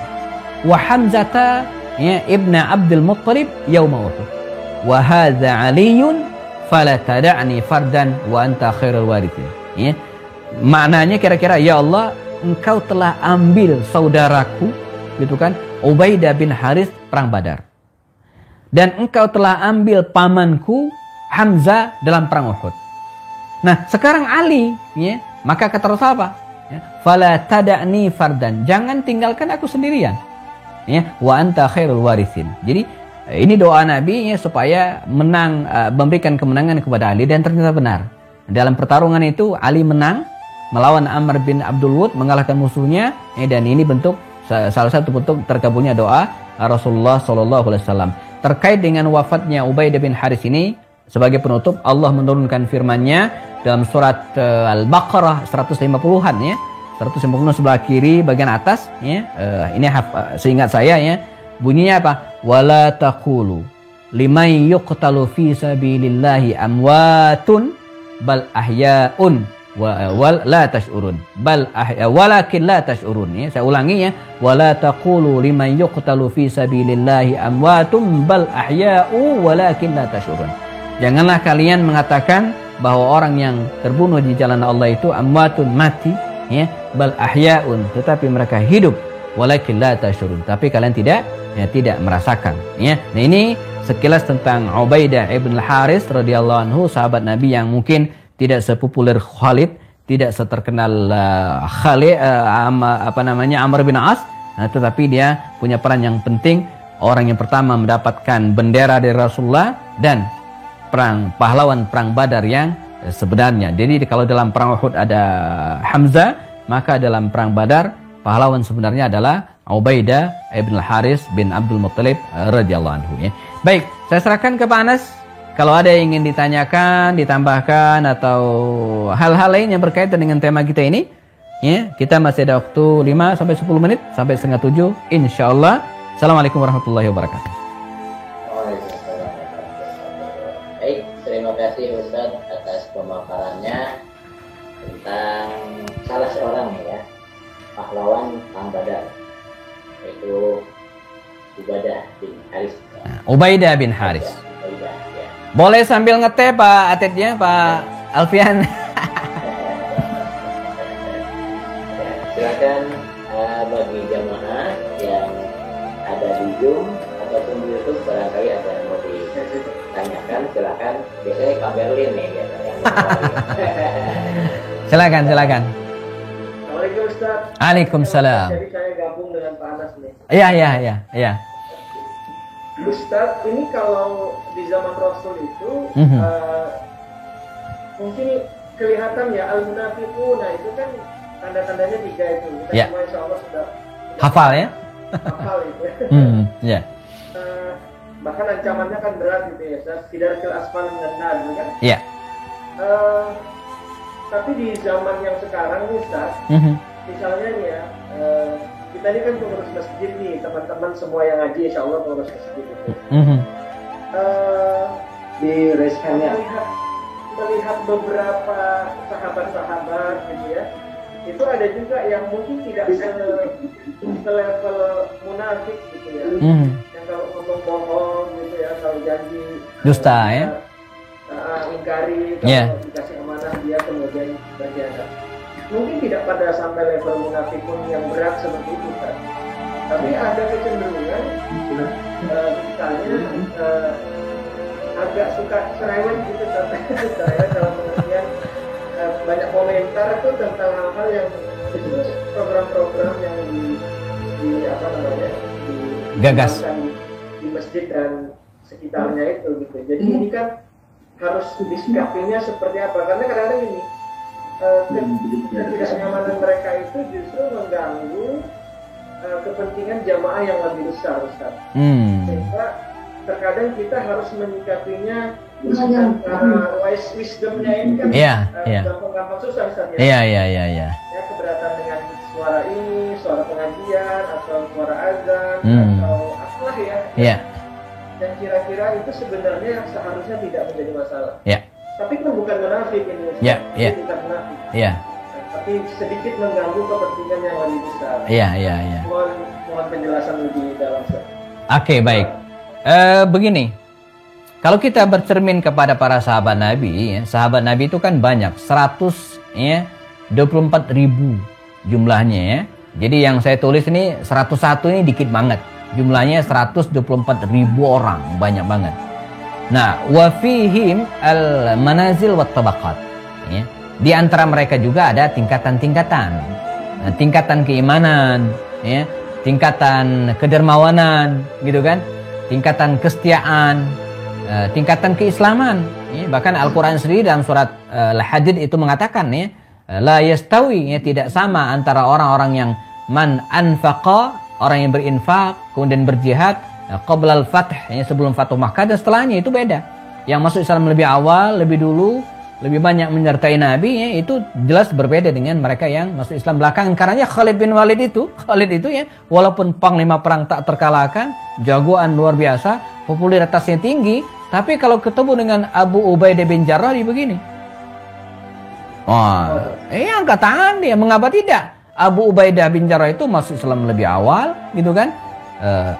Speaker 1: wa Hamzata ya ibn Abdul Muttalib yauma Uhud wa hadza Aliyun fala tada'ni fardan wa anta khairul warithin. Ya. Maknanya kira-kira, ya Allah, engkau telah ambil saudaraku gitu kan, Ubaidah bin Haris perang Badar. Dan engkau telah ambil pamanku Hamzah dalam perang Uhud. Nah, sekarang Ali ya, maka kata Rasul apa? Ya, fala tada'ni fardan, jangan tinggalkan aku sendirian. Ya, wa anta khairul warithin. Jadi ini doa Nabi ya, supaya menang, memberikan kemenangan kepada Ali, dan ternyata benar. Dalam pertarungan itu Ali menang melawan Amr bin Abdul Wud, mengalahkan musuhnya ya, dan ini bentuk salah satu bentuk terkabulnya doa Rasulullah SAW. Terkait dengan wafatnya Ubaidah bin Haris ini, sebagai penutup Allah menurunkan firman-Nya dalam surat Al-Baqarah 150-an ya. 150 sebelah kiri bagian atas ya. Ini seingat saya ya. Bunyinya apa? Wala taqulu liman yuqtalu fi sabilillahi amwatun bal ahya'un wal la tash'urun bal walakin la tash'urun ya. Saya ulangi ya. Wala taqulu liman yuqtalu fi sabilillahi amwatun bal ahya'u walakin la tash'urun. Janganlah kalian mengatakan bahwa orang yang terbunuh di jalan Allah itu amwatun, mati ya, bal ahya'un, tetapi mereka hidup, walakin la tash'urun, tapi kalian tidak merasakan ya. Nah, ini sekilas tentang Ubaidah ibn al-Haris radhiyallahu anhu, sahabat Nabi yang mungkin tidak sepopuler Khalid, tidak seterkenal Amr bin As, nah, tetapi dia punya peran yang penting, orang yang pertama mendapatkan bendera dari Rasulullah dan pahlawan perang Badar yang sebenarnya. Jadi kalau dalam perang Uhud ada Hamzah, maka dalam perang Badar pahlawan sebenarnya adalah Ubaidah ibn al-Haris bin Abdul Muttalib radhiyallahu anhu ya. Baik, saya serahkan ke Pak Anas. Kalau ada yang ingin ditanyakan, ditambahkan atau hal-hal lain yang berkaitan dengan tema kita ini ya, kita masih ada waktu 5 sampai 10 menit sampai 6:30 insyaallah. Assalamualaikum warahmatullahi wabarakatuh.
Speaker 2: Baik, terima kasih Ustaz atas pemaparannya tentang salah seorang ya pahlawan perang Badar, yaitu Ubaidah bin Haris.
Speaker 1: Ubaidah bin Haris.
Speaker 2: Ubaidah, ya.
Speaker 1: Boleh sambil ngeteh Pak Atidnya, Pak Alfian.
Speaker 2: Ya, silakan bagi jamaah yang ada di Zoom ataupun di YouTube, barangkali ada yang mau ditanyakan, silakan. Biasanya Kak Berlin nih biasanya.
Speaker 1: Silakan.
Speaker 3: Assalamualaikum Ustaz.
Speaker 1: Waalaikumsalam.
Speaker 3: Jadi saya gabung dengan Pak Anas nih.
Speaker 1: Iya.
Speaker 3: Ustaz, ini kalau di zaman Rasul itu mungkin kelihatan ya al-munafiqun, nah itu kan tanda-tandanya 3 itu. Kita
Speaker 1: Ya.
Speaker 3: semua insya Allah sudah
Speaker 1: Hafal ya?
Speaker 3: hafal itu.
Speaker 1: Ya.
Speaker 3: Bahkan ancamannya kan berat gitu ya, Ustaz. Tidak ke asfal minan gitu kan.
Speaker 1: Iya.
Speaker 3: Tapi di zaman yang sekarang nih Ustaz, misalnya nih ya, kita ini kan pengurus masjid nih, teman-teman semua yang ngaji insya Allah pengurus masjid itu.
Speaker 2: Di responnya
Speaker 3: Melihat beberapa sahabat-sahabat gitu ya, itu ada juga yang mungkin tidak selevel munafik gitu ya, yang kalau ngomong bohong gitu ya, kalau janji
Speaker 1: dusta ya,
Speaker 3: ingkari, kalau dikasih amanah dia kemudian berkhianat. Mungkin tidak pada sampai level munafik pun yang berat seperti itu kan, tapi ada kecenderungan misalnya agak suka cerewet gitu, cerewet dalam pengertian banyak komentar itu tentang hal-hal yang program-program yang di apa namanya
Speaker 1: gagas
Speaker 3: di masjid dan sekitarnya itu gitu. Jadi ini kan harus disikapinya seperti apa, karena kadang-kadang ini ketidaknyamanan mereka itu justru mengganggu kepentingan jamaah yang lebih besar, Ustaz. Sehingga terkadang kita harus menyikapinya wise wisdomnya ini kan gampang-gampang susah, Ustaz ya. Ya, keberatan dengan suara ini, suara pengajian atau suara azan atau apalah ya. Dan kira-kira itu sebenarnya yang seharusnya tidak menjadi masalah. Tapi kan bukan munafik ini. Bukan munafik. Tapi sedikit mengganggu kepentingan yang lebih besar. Mohon penjelasan lebih dalam.
Speaker 1: Oke, baik. Begini, kalau kita bercermin kepada para sahabat Nabi, sahabat Nabi itu kan banyak, 24.000 jumlahnya ya. Jadi yang saya tulis ini 101 ini dikit banget, jumlahnya 124.000 orang, banyak banget. Nah, wa fihim al-manazil wat tabaqat. Ya. Di antara mereka juga ada tingkatan-tingkatan, tingkatan keimanan, ya, tingkatan kedermawanan, gitu kan? Tingkatan kesetiaan, tingkatan keislaman. Ya, bahkan Al-Quran sendiri dalam surat Al-Hadid itu mengatakan, ya, la yastawi, ya, tidak sama antara orang-orang yang man anfaqa, orang yang berinfak, kemudian berjihad, qabla al-fath, ya, sebelum Fatuh Makkah, dan setelahnya itu beda. Yang masuk Islam lebih awal, lebih dulu, lebih banyak menyertai Nabi, ya, itu jelas berbeda dengan mereka yang masuk Islam belakangan. Karena Khalid bin Walid itu ya, walaupun panglima perang tak terkalahkan, jagoan luar biasa, popularitasnya tinggi, tapi kalau ketemu dengan Abu Ubaidah bin Jarrah begini. Angkat tangan dia, mengapa tidak? Abu Ubaidah bin Jarrah itu masuk Islam lebih awal, gitu kan?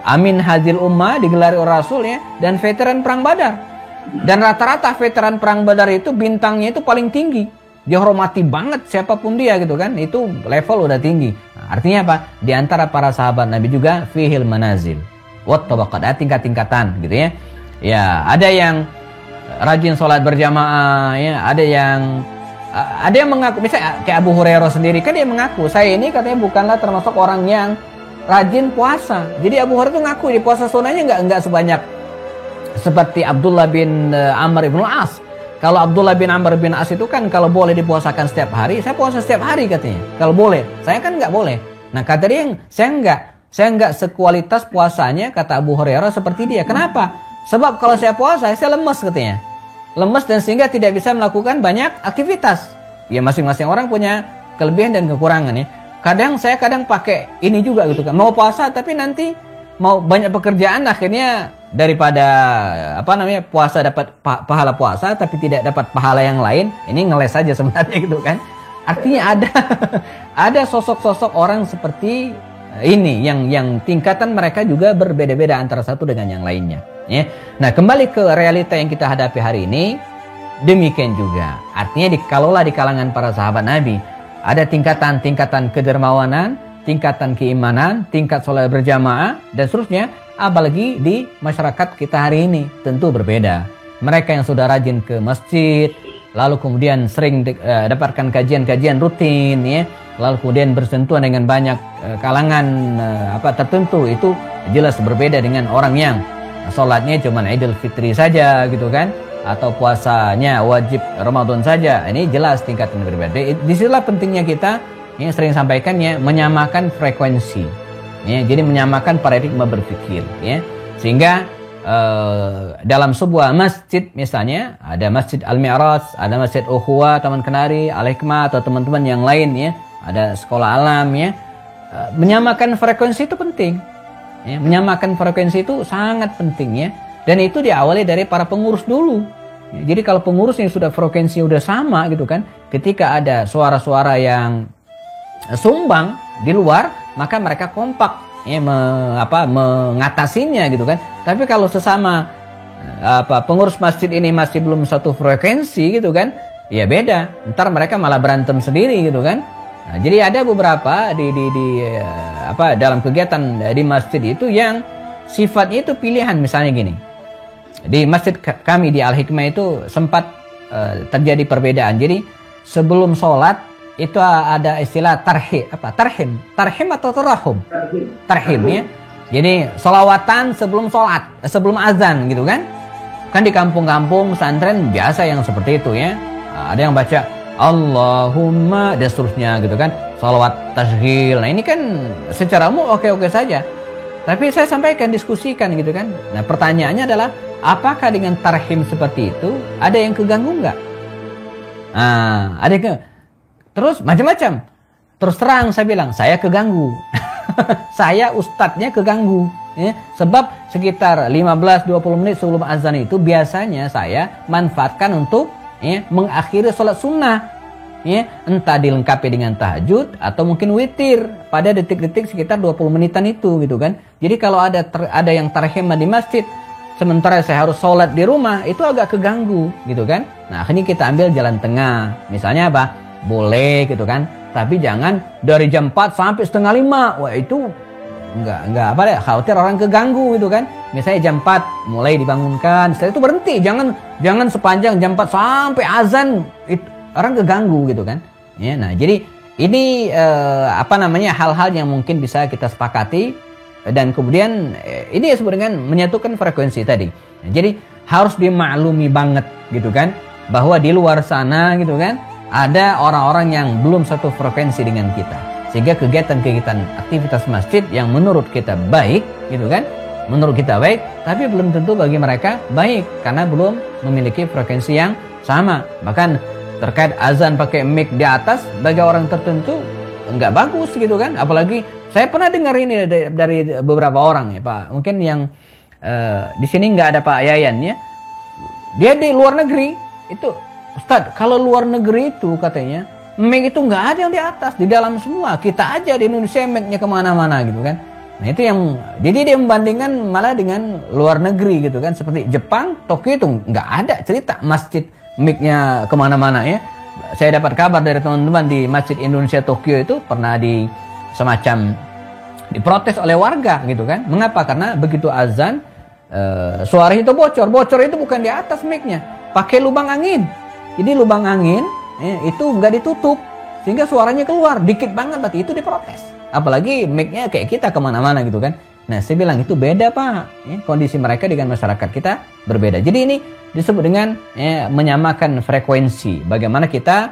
Speaker 1: Amin Hazil Ummah digelari oleh Rasul, ya, dan veteran perang Badar. Dan rata-rata veteran perang Badar itu bintangnya itu paling tinggi. Dia hormati banget siapapun dia, gitu kan. Itu level udah tinggi. Nah, artinya apa? Di antara para sahabat Nabi juga fihil manazil wat tabaqat, ada tingkat-tingkatan, gitu ya. Ya, ada yang rajin sholat berjamaah, ya, ada yang mengaku, misalnya kayak Abu Hurairah sendiri kan dia mengaku, saya ini katanya bukanlah termasuk orang yang rajin puasa. Jadi Abu Hurairah itu ngaku di puasa sunnahnya enggak sebanyak seperti Abdullah bin Amr bin As. Kalau Abdullah bin Amr bin As itu kan kalau boleh dipuasakan setiap hari, saya puasa setiap hari katanya. Kalau boleh, saya kan nggak boleh. Nah, kata dia, saya nggak sekualitas puasanya, kata Abu Hurairah, seperti dia. Kenapa? Sebab kalau saya puasa, saya lemes katanya. Lemes dan sehingga tidak bisa melakukan banyak aktivitas. Ya, masing-masing orang punya kelebihan dan kekurangan, ya. Saya kadang pakai ini juga gitu kan. Mau puasa tapi nanti mau banyak pekerjaan, akhirnya daripada puasa dapat pahala puasa tapi tidak dapat pahala yang lain, ini ngeles saja sebenarnya, gitu kan. Artinya ada sosok-sosok orang seperti ini yang tingkatan mereka juga berbeda-beda antara satu dengan yang lainnya, ya. Nah, kembali ke realita yang kita hadapi hari ini, demikian juga. Artinya kalaulah di kalangan para sahabat Nabi ada tingkatan-tingkatan kedermawanan, tingkatan keimanan, tingkat sholat berjamaah, dan seterusnya, apalagi di masyarakat kita hari ini tentu berbeda. Mereka yang sudah rajin ke masjid, lalu kemudian sering dapatkan kajian-kajian rutin, ya, lalu kemudian bersentuhan dengan banyak kalangan tertentu, itu jelas berbeda dengan orang yang sholatnya cuma Idul Fitri saja, gitu kan, atau puasanya wajib Ramadan saja. Ini jelas tingkatan berbeda. Disitulah pentingnya kita yang sering sampaikannya menyamakan frekuensi, ya, jadi menyamakan paradigma berpikir, ya, sehingga dalam sebuah masjid, misalnya ada Masjid Al-Mi'raj, ada Masjid Ukhuwah Taman Kenari, Al-Hikmah, atau teman-teman yang lain, ya, ada sekolah alam, ya, menyamakan frekuensi itu penting. Ya, menyamakan frekuensi itu sangat penting ya. Dan itu diawali dari para pengurus dulu. Ya, jadi kalau pengurus yang sudah frekuensi udah sama gitu kan, ketika ada suara-suara yang sumbang di luar, maka mereka kompak ya, mengatasinya gitu kan. Tapi kalau sesama pengurus masjid ini masih belum satu frekuensi gitu kan, ya beda. Ntar mereka malah berantem sendiri gitu kan. Nah, jadi ada beberapa dalam kegiatan di masjid itu yang sifatnya itu pilihan. Misalnya gini, di masjid kami di Al Hikmah itu sempat terjadi perbedaan. Jadi sebelum sholat itu ada istilah tarhim atau tarahum? Tarhim ya. Jadi sholawatan sebelum sholat, sebelum azan gitu kan. Kan di kampung-kampung pesantren biasa yang seperti itu ya. Nah, ada yang baca Allahumma dan seterusnya gitu kan, salawat tasghil. Nah ini kan secara umum oke-oke saja, tapi saya sampaikan, diskusikan gitu kan. Nah pertanyaannya adalah, apakah dengan tarhim seperti itu ada yang keganggu nggak? Nah ada yang terus macam-macam. Terus terang saya bilang, saya keganggu. Saya ustadznya keganggu ya. Sebab sekitar 15-20 menit sebelum azan itu biasanya saya manfaatkan untuk ya, mengakhiri sholat sunnah ya, entah dilengkapi dengan tahajud atau mungkin witir pada detik-detik sekitar 20 menitan itu gitu kan. Jadi kalau ada yang tarhim di masjid sementara saya harus sholat di rumah, itu agak keganggu gitu kan. Nah akhirnya kita ambil jalan tengah. Misalnya apa? Boleh gitu kan, tapi jangan dari jam 4 sampai setengah 5. Wah itu enggak khawatir orang keganggu gitu kan. Misalnya jam 4 mulai dibangunkan, setelah itu berhenti, jangan sepanjang jam 4 sampai azan, itu orang keganggu gitu kan ya. Nah jadi ini hal-hal yang mungkin bisa kita sepakati, dan kemudian ini disebut dengan menyatukan frekuensi tadi. Nah, jadi harus dimaklumi banget gitu kan, bahwa di luar sana gitu kan ada orang-orang yang belum satu frekuensi dengan kita, sehingga kegiatan-kegiatan aktivitas masjid yang menurut kita baik gitu kan, menurut kita baik, tapi belum tentu bagi mereka baik karena belum memiliki frekuensi yang sama. Bahkan terkait azan pakai mic di atas bagi orang tertentu nggak bagus gitu kan. Apalagi saya pernah dengar ini dari beberapa orang ya Pak, mungkin yang di sini nggak ada Pak Yayan ya, dia di luar negeri itu, Ustadz, kalau luar negeri itu katanya mic itu nggak ada yang di atas, di dalam semua. Kita aja di Indonesia mic-nya kemana-mana gitu kan. Nah itu yang, jadi dia membandingkan malah dengan luar negeri gitu kan. Seperti Jepang, Tokyo itu nggak ada cerita masjid mic-nya kemana-mana ya. Saya dapat kabar dari teman-teman di Masjid Indonesia Tokyo itu pernah semacam diprotes oleh warga gitu kan. Mengapa? Karena begitu azan suara itu bocor itu bukan di atas mic-nya, pakai lubang angin. Jadi lubang angin itu nggak ditutup sehingga suaranya keluar dikit banget, berarti itu diprotes. Apalagi mic-nya kayak kita kemana-mana gitu kan. Nah saya bilang itu beda Pak ya, kondisi mereka dengan masyarakat kita berbeda. Jadi ini disebut dengan menyamakan frekuensi. Bagaimana kita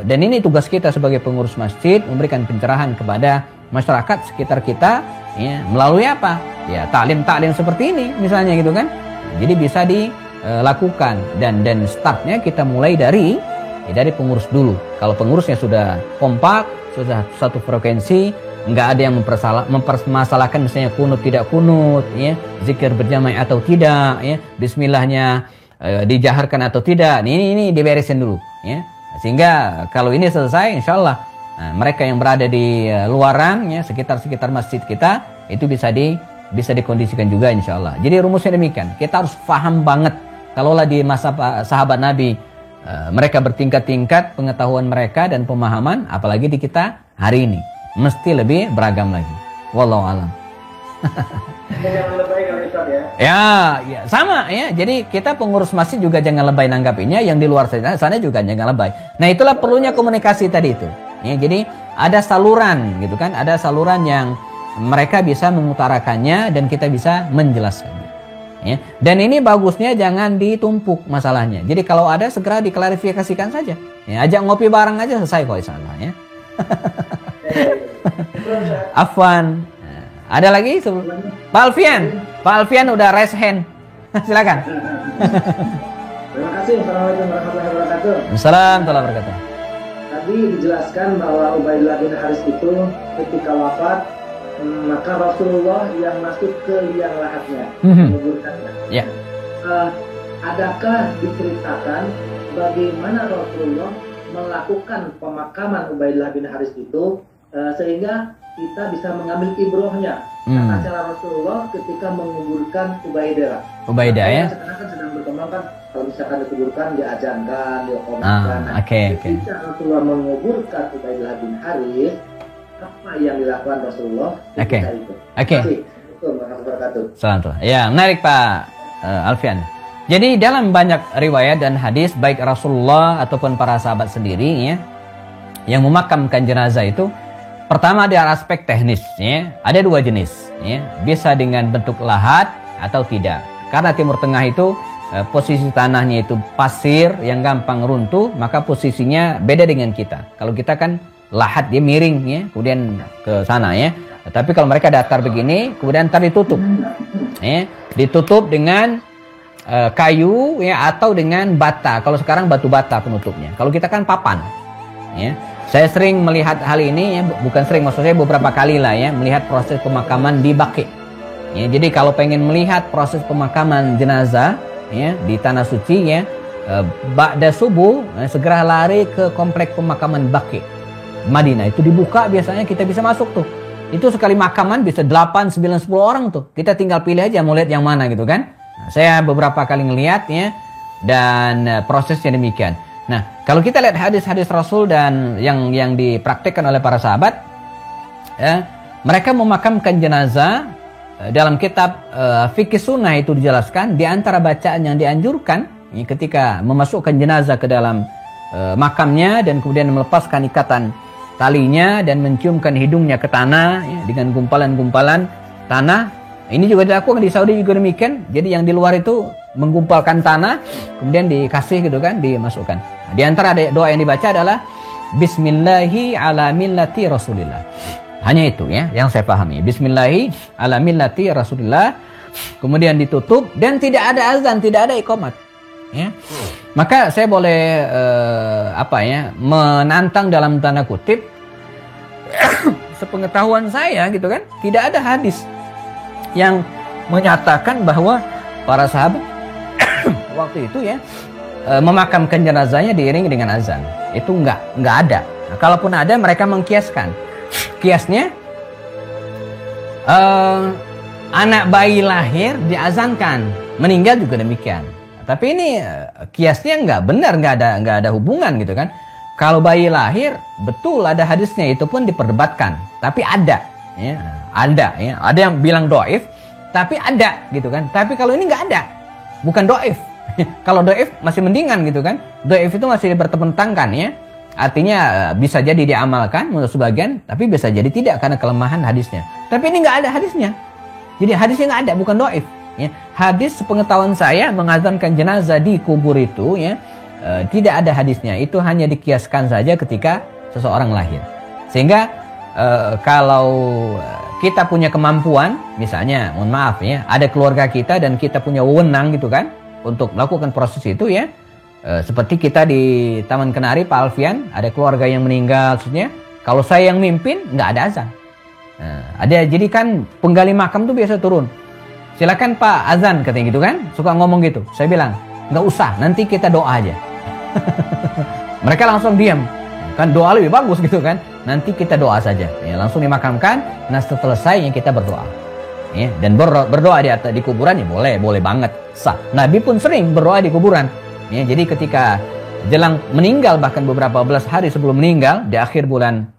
Speaker 1: dan ini tugas kita sebagai pengurus masjid, memberikan pencerahan kepada masyarakat sekitar kita ya, melalui apa ya, taklim-taklim seperti ini misalnya gitu kan. Jadi bisa dilakukan dan startnya kita mulai dari pengurus dulu. Kalau pengurusnya sudah kompak, sudah satu frekuensi, nggak ada yang mempermasalahkan misalnya kunut tidak kunut ya, zikir berjamaah atau tidak ya, bismillahnya dijaharkan atau tidak. Ini diberesin dulu ya, sehingga kalau ini selesai insyaallah mereka yang berada di luaran ya, sekitar masjid kita itu bisa dikondisikan juga insyaallah. Jadi rumusnya demikian, kita harus paham banget. Kalaulah di masa sahabat Nabi mereka bertingkat-tingkat pengetahuan mereka dan pemahaman, apalagi di kita hari ini mesti lebih beragam lagi. Wallahu a'lam.
Speaker 3: Jangan lebay kalau Ustaz ya.
Speaker 1: Ya, sama ya. Jadi kita pengurus masjid juga jangan lebay nanggapinya, yang di luar sana juga jangan lebay. Nah, itulah perlunya komunikasi tadi itu. Ya, jadi ada saluran gitu kan, ada saluran yang mereka bisa mengutarakannya dan kita bisa menjelaskannya. Ya. Dan ini bagusnya jangan ditumpuk masalahnya. Jadi kalau ada segera diklarifikasikan saja. Ya, ajak ngopi bareng aja selesai kok insyaallah ya. Afwan. Ada lagi sebelum Pak Alfian udah raise hand. Silakan.
Speaker 3: Terima kasih. Assalamualaikum warahmatullahi wabarakatuh.
Speaker 1: Assalamualaikum warahmatullahi wabarakatuh.
Speaker 3: Tadi tadi dijelaskan bahwa Ubaidillah bin Haris itu ketika wafat, maka Rasulullah yang masuk ke liang lahatnya, menguburkannya.
Speaker 1: Yeah.
Speaker 3: Adakah diceritakan bagaimana Rasulullah melakukan pemakaman Ubaidillah bin Haris itu sehingga kita bisa mengambil ibrohnya tata cara Rasulullah ketika menguburkan Ubaidah.
Speaker 1: Ubaidah ya.
Speaker 3: Sekarang kan sedang berkembang kan, kalau misalkan dikuburkan diajankan, diokomatkan. Ketika Rasulullah menguburkan Ubaidillah bin Haris, apa yang dilakukan Rasulullah ketika itu?
Speaker 1: Assalamualaikum. Ya, menarik Pak Alfian. Jadi dalam banyak riwayat dan hadis baik Rasulullah ataupun para sahabat sendiri ya yang memakamkan jenazah itu, pertama ada aspek teknis ya. Ada dua jenis ya. Bisa dengan bentuk lahat atau tidak. Karena Timur Tengah itu posisi tanahnya itu pasir yang gampang runtuh, maka posisinya beda dengan kita. Kalau kita kan lahat dia miring ya, kemudian ke sana ya. Tapi kalau mereka datar begini, kemudian ntar ditutup. Ya, ditutup dengan kayu ya atau dengan bata. Kalau sekarang batu bata penutupnya. Kalau kita kan papan. Ya. Saya sering melihat hal ini ya, bukan sering, maksud saya beberapa kali lah ya, melihat proses pemakaman di Baqi. Ya, jadi kalau pengen melihat proses pemakaman jenazah ya di tanah suci ya, ba'da subuh segera lari ke komplek pemakaman Baqi Madinah. Itu dibuka, biasanya kita bisa masuk tuh. Itu sekali makaman bisa 8, 9, 10 orang tuh. Kita tinggal pilih aja mau lihat yang mana gitu kan. Nah, saya beberapa kali ngelihat ya, dan prosesnya demikian. Nah, kalau kita lihat hadis-hadis Rasul dan yang dipraktikkan oleh para sahabat, ya, mereka memakamkan jenazah dalam kitab fikih sunnah itu dijelaskan di antara bacaan yang dianjurkan ya, ketika memasukkan jenazah ke dalam makamnya dan kemudian melepaskan ikatan talinya dan menciumkan hidungnya ke tanah ya, dengan gumpalan-gumpalan tanah. Ini juga dilakukan di Saudi juga demikian. Jadi yang di luar itu menggumpalkan tanah, kemudian dikasih gitu kan, dimasukkan. Nah, di antara doa yang dibaca adalah Bismillahi ala millati Rasulillah. Hanya itu ya yang saya pahami. Bismillahi ala millati Rasulillah. Kemudian ditutup dan tidak ada azan, tidak ada iqamat. Ya. Maka saya boleh menantang dalam tanda kutip sepengetahuan saya gitu kan, tidak ada hadis yang menyatakan bahwa para sahabat waktu itu ya memakamkan jenazahnya diiringi dengan azan. Itu enggak ada. Nah, kalaupun ada, mereka mengkiaskan. Kiasnya anak bayi lahir diazankan, meninggal juga demikian. Tapi ini kiasnya enggak benar, enggak ada hubungan gitu kan. Kalau bayi lahir betul ada hadisnya, itu pun diperdebatkan. Tapi ada ya. Ada yang bilang doif, tapi ada gitu kan. Tapi kalau ini nggak ada, bukan doif. Kalau doif masih mendingan gitu kan. Doif itu masih bertentangkan ya. Artinya bisa jadi diamalkan menurut sebagian, tapi bisa jadi tidak karena kelemahan hadisnya. Tapi ini nggak ada hadisnya. Jadi hadisnya nggak ada, bukan doif. Ya. Hadis sepengetahuan saya mengazankan jenazah di kubur itu ya tidak ada hadisnya. Itu hanya dikiaskan saja ketika seseorang lahir. Sehingga kalau kita punya kemampuan, misalnya, mohon maaf ya, ada keluarga kita dan kita punya wewenang gitu kan, untuk melakukan proses itu ya, seperti kita di Taman Kenari, Pak Alfian, ada keluarga yang meninggal, maksudnya, kalau saya yang mimpin, nggak ada azan. Jadi kan penggali makam tuh biasa turun, silakan Pak azan katanya gitu kan, suka ngomong gitu. Saya bilang, nggak usah, nanti kita doa aja. Mereka langsung diam. Kan doa lebih bagus gitu kan. Nanti kita doa saja. Ya, langsung dimakamkan. Nah setelah selesai kita berdoa. Ya, dan berdoa di kuburan ya boleh banget sah. Nabi pun sering berdoa di kuburan. Ya, jadi ketika jelang meninggal, bahkan beberapa belas hari sebelum meninggal, di akhir bulan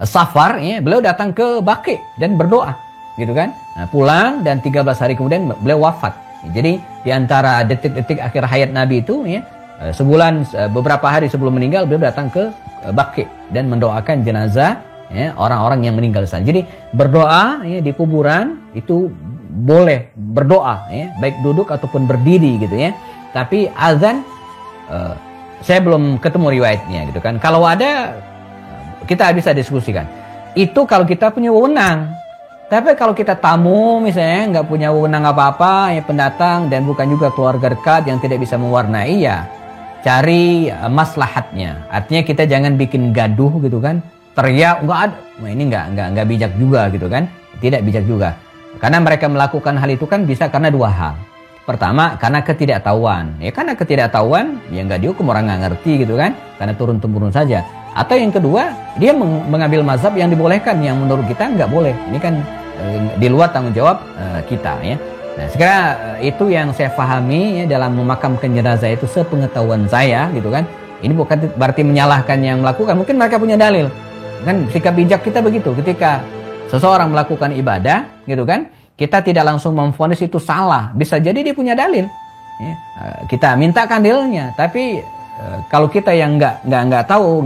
Speaker 1: Safar, ya, beliau datang ke Baqi dan berdoa, gitu kan. Nah, pulang dan 13 hari kemudian beliau wafat. Ya, jadi di antara detik-detik akhir hayat Nabi itu, ya, beberapa hari sebelum meninggal beliau datang ke Baqi dan mendoakan jenazah ya, orang-orang yang meninggal di sana. Jadi berdoa ya, di kuburan itu boleh berdoa ya, baik duduk ataupun berdiri gitu ya. Tapi azan saya belum ketemu riwayatnya gitu kan. Kalau ada kita bisa diskusikan. Itu kalau kita punya wewenang. Tapi kalau kita tamu misalnya nggak punya wewenang apa-apa ya, pendatang dan bukan juga keluarga dekat yang tidak bisa mewarnai ya, cari maslahatnya. Artinya kita jangan bikin gaduh gitu kan, teriak nggak ada. Nah, ini nggak bijak juga gitu kan, tidak bijak juga. Karena mereka melakukan hal itu kan bisa karena dua hal. Pertama, karena ketidaktahuan. Ya karena ketidaktahuan, ya nggak dihukum, orang nggak ngerti gitu kan, karena turun-temurun saja. Atau yang kedua, dia mengambil mazhab yang dibolehkan, yang menurut kita nggak boleh. Ini kan di luar tanggung jawab kita ya. Nah, sekarang itu yang saya pahami ya, dalam memakamkan jenazah itu sepengetahuan saya gitu kan. Ini bukan berarti menyalahkan yang melakukan, mungkin mereka punya dalil. Kan sikap bijak kita begitu, ketika seseorang melakukan ibadah gitu kan, kita tidak langsung memvonis itu salah. Bisa jadi dia punya dalil. Ya, kita mintakan dalilnya, tapi kalau kita yang nggak tahu,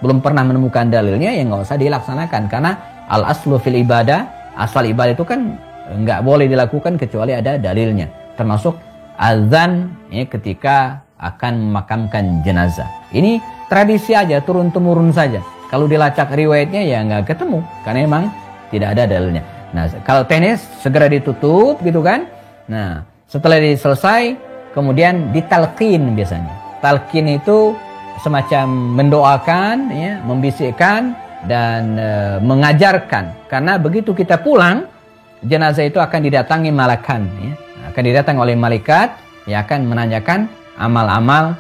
Speaker 1: belum pernah menemukan dalilnya, ya nggak usah dilaksanakan. Karena al aslu fil ibadah, asal ibadah itu kan nggak boleh dilakukan kecuali ada dalilnya. Termasuk azan ya, ketika akan memakamkan jenazah. Ini tradisi aja, turun temurun saja. Kalau dilacak riwayatnya ya nggak ketemu, karena emang tidak ada dalilnya. Nah, kalau tenis segera ditutup gitu kan. Nah, setelah selesai kemudian ditalqin biasanya. Talqin itu semacam mendoakan ya, membisikkan dan mengajarkan. Karena begitu kita pulang, jenazah itu akan didatangi malakan ya. Akan didatangi oleh malaikat yang akan menanyakan amal-amal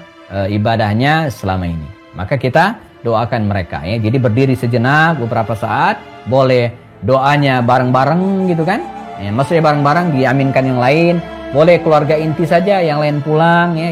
Speaker 1: ibadahnya selama ini. Maka kita doakan mereka ya. Jadi berdiri sejenak beberapa saat, boleh doanya bareng-bareng gitu kan. Ya, maksudnya bareng-bareng diaminkan yang lain. Boleh keluarga inti saja, yang lain pulang ya,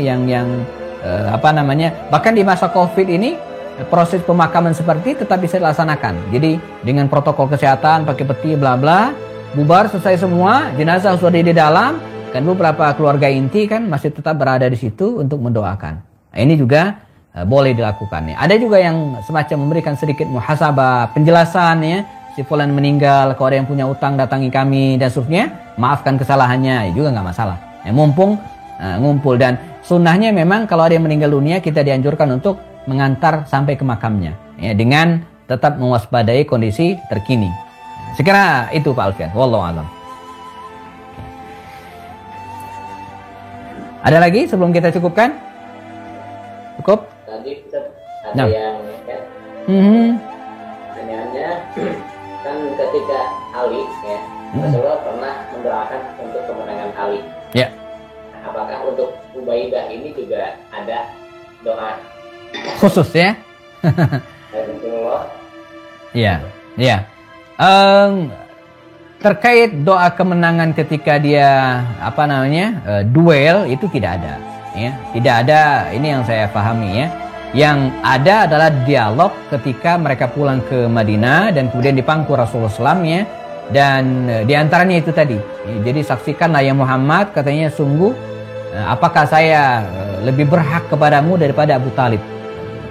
Speaker 1: bahkan di masa Covid ini proses pemakaman seperti tetap bisa dilaksanakan. Jadi dengan protokol kesehatan, pakai peti bla bla, bubar selesai semua, jenazah sudah di dalam, kan beberapa keluarga inti kan masih tetap berada di situ untuk mendoakan. Nah, ini juga boleh dilakukan ya. Ada juga yang semacam memberikan sedikit muhasabah, penjelasan ya. Si fulan meninggal, kalau ada yang punya utang datangi kami dan seterusnya, maafkan kesalahannya, ya juga nggak masalah. Ya, mumpung ngumpul, dan sunnahnya memang kalau ada yang meninggal dunia kita dianjurkan untuk mengantar sampai ke makamnya, ya, dengan tetap mewaspadai kondisi terkini. Sekira itu Pak Alfian, wallahu a'lam. Ada lagi sebelum kita cukupkan? Cukup?
Speaker 2: Tadi kita ada yang pertanyaannya. Kan ketika Ali ya, Rasulullah pernah mendoakan untuk kemenangan Ali.
Speaker 1: Ya.
Speaker 2: Nah, apakah untuk Ubaidah ini juga ada doa
Speaker 1: khusus ya?
Speaker 2: dari Rasulullah?
Speaker 1: Iya, iya. Terkait doa kemenangan ketika dia duel itu tidak ada. Ya, tidak ada. Ini yang saya pahami ya. Yang ada adalah dialog ketika mereka pulang ke Madinah dan kemudian dipangku Rasulullah SAW ya. Dan diantaranya itu tadi. Jadi saksikanlah ya Muhammad, katanya, sungguh apakah saya lebih berhak kepadamu daripada Abu Talib.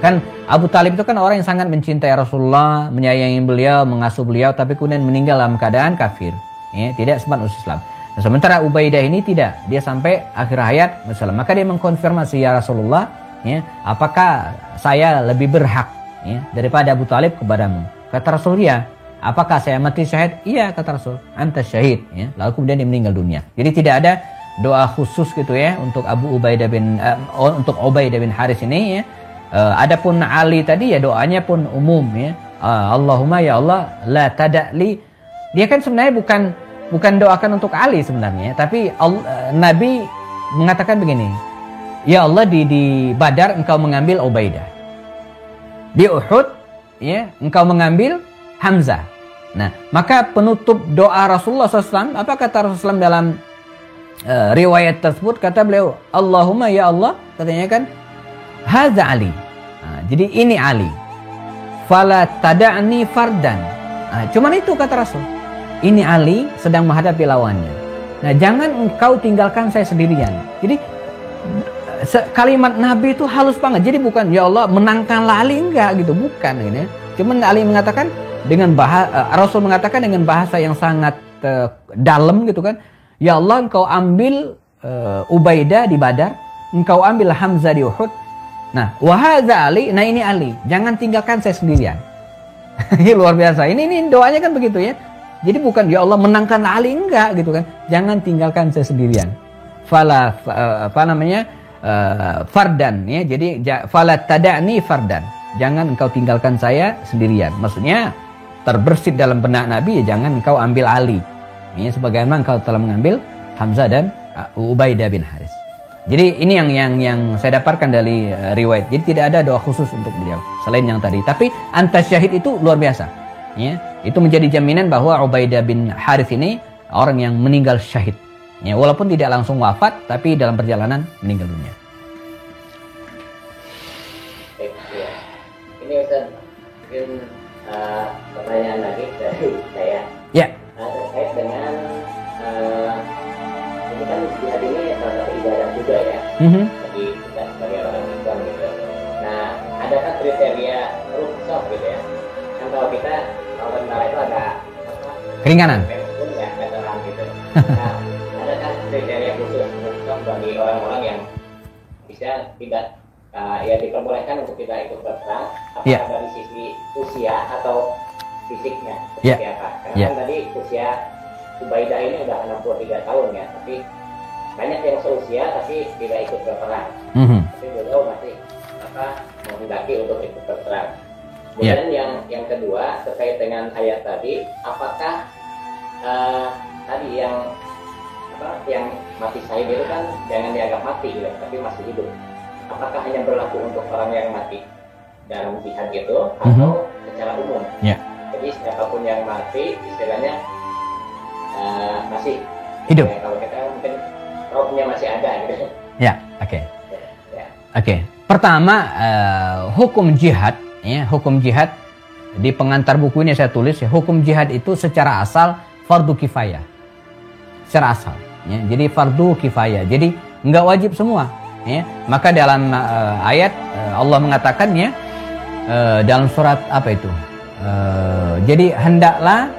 Speaker 1: Kan Abu Talib itu kan orang yang sangat mencintai Rasulullah, menyayangi beliau, mengasuh beliau, tapi kemudian meninggal dalam keadaan kafir. Ya, tidak sempat masuk Islam. Nah, sementara Ubaidah ini tidak. Dia sampai akhir hayat Islam. Maka dia mengkonfirmasi, ya Rasulullah, ya, apakah saya lebih berhak ya, daripada Abu Talib kepadamu? Kata Rasul, ya. Apakah saya mati syahid? Iya, kata Rasul, anta syahid ya. Lalu kemudian dia meninggal dunia. Jadi tidak ada doa khusus gitu ya untuk Ubaidah bin Haris ini ya. Adapun Ali tadi ya doanya pun umum ya. Allahumma ya Allah la tada'li. Dia kan sebenarnya bukan doakan untuk Ali sebenarnya, tapi Nabi mengatakan begini. Ya Allah, di Badar engkau mengambil Ubaidah. Di Uhud ya engkau mengambil Hamzah. Nah, maka penutup doa Rasulullah SAW, apa kata Rasulullah SAW dalam riwayat tersebut? Kata beliau, Allahumma ya Allah, katanya kan, Haza Ali. Nah, jadi ini Ali. Fala tada'ni fardan. Nah, cuman itu kata Rasul. Ini Ali sedang menghadapi lawannya. Nah, jangan engkau tinggalkan saya sendirian. Jadi kalimat Nabi itu halus banget. Jadi bukan ya Allah menangkanlah Ali, enggak gitu, bukan ini. Cuman Ali mengatakan dengan Rasul mengatakan dengan bahasa yang sangat dalam gitu kan. Ya Allah, engkau ambil Ubaidah di Badar, engkau ambil Hamzah di Uhud. Nah, wahadza Ali, nah ini Ali, jangan tinggalkan saya sendirian. Ini luar biasa. Ini doanya kan begitu ya. Jadi bukan ya Allah menangkan Ali, enggak gitu kan. Jangan tinggalkan saya sendirian. fardan ya. Jadi fala tada'ni fardan. Jangan engkau tinggalkan saya sendirian. Maksudnya terbersit dalam benak Nabi ya, jangan engkau ambil alih. Ya, sebagaimana engkau telah mengambil Hamzah dan Ubaidah bin Haris. Jadi ini yang saya dapatkan dari riwayat. Jadi tidak ada doa khusus untuk beliau selain yang tadi. Tapi anta syahid itu luar biasa. Ya, itu menjadi jaminan bahwa Ubaidah bin Haris ini orang yang meninggal syahid. Ya, walaupun tidak langsung wafat, tapi dalam perjalanan meninggal dunia.
Speaker 2: Ya. Ini Ustaz, mungkin pertanyaan lagi dari saya.
Speaker 1: Ya.
Speaker 2: Terkait dengan ini kan jihad ini salah satu ibadah juga ya. Bagi kita sebagai orang Islam gitu. Nah, adakah kriteria rukhsah gitu ya? Kan kalau kita kalau tentara itu ada
Speaker 1: keringanan.
Speaker 2: Veteran gitu. Nah, adakah kriteria khusus rukhsah bagi orang-orang yang bisa tidak ya diperbolehkan untuk tidak ikut berperang? Apakah dari sisi usia atau fisiknya seperti apa? Karena kan tadi usia Ubaidah ini udah 63 tahun ya, tapi banyak yang seusia tapi tidak ikut berperang. Tapi beliau masih menghendaki untuk ikut berperang. Kemudian yang kedua terkait dengan ayat tadi, apakah tadi yang mati syahid itu kan jangan dianggap mati gitu, tapi masih hidup. Apakah hanya berlaku untuk orang yang mati dalam jihad itu atau secara umum? Jadi siapapun yang mati istilahnya masih
Speaker 1: hidup.
Speaker 2: Ya, kalau kita mungkin rohnya masih ada gitu.
Speaker 1: Ya, oke. Oke. Pertama, hukum jihad ya, hukum jihad di pengantar buku ini saya tulis ya, hukum jihad itu secara asal fardu kifayah. Secara asal ya. Jadi fardu kifayah. Jadi enggak wajib semua ya. Maka dalam ayat Allah mengatakan ya dalam surat apa itu? Jadi hendaklah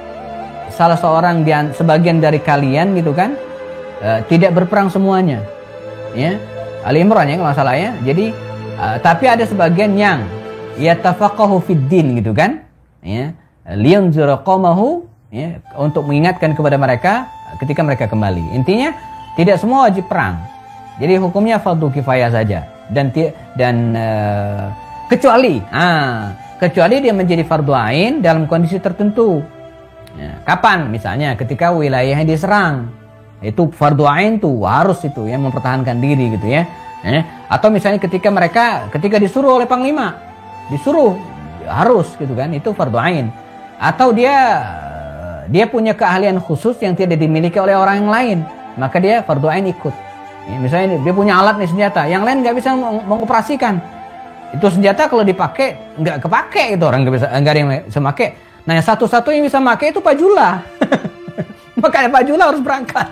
Speaker 1: salah seorang sebagian dari kalian gitu kan tidak berperang semuanya ya. Ali Imran ya kalau salah ya. Jadi tapi ada sebagian yang yatafaqahu fid din gitu kan ya, liyanzura qaumahu ya, untuk mengingatkan kepada mereka ketika mereka kembali. Intinya tidak semua wajib perang. Jadi hukumnya fardu kifayah saja dan kecuali dia menjadi fardu ain dalam kondisi tertentu. Ya, kapan? Misalnya ketika wilayahnya diserang, itu fardu ain tuh harus itu yang mempertahankan diri gitu ya. Atau misalnya ketika disuruh oleh panglima, disuruh harus gitu kan, itu fardu ain. Atau dia punya keahlian khusus yang tidak dimiliki oleh orang yang lain, maka dia fardu ain ikut. Ya, misalnya dia punya alat nih senjata, yang lain nggak bisa mengoperasikan. Itu senjata kalau dipakai nggak kepake itu, orang nggak ada yang bisa pakai. Nah yang satu-satu yang bisa pakai itu Pak Jula. Makanya Pak Jula harus berangkat.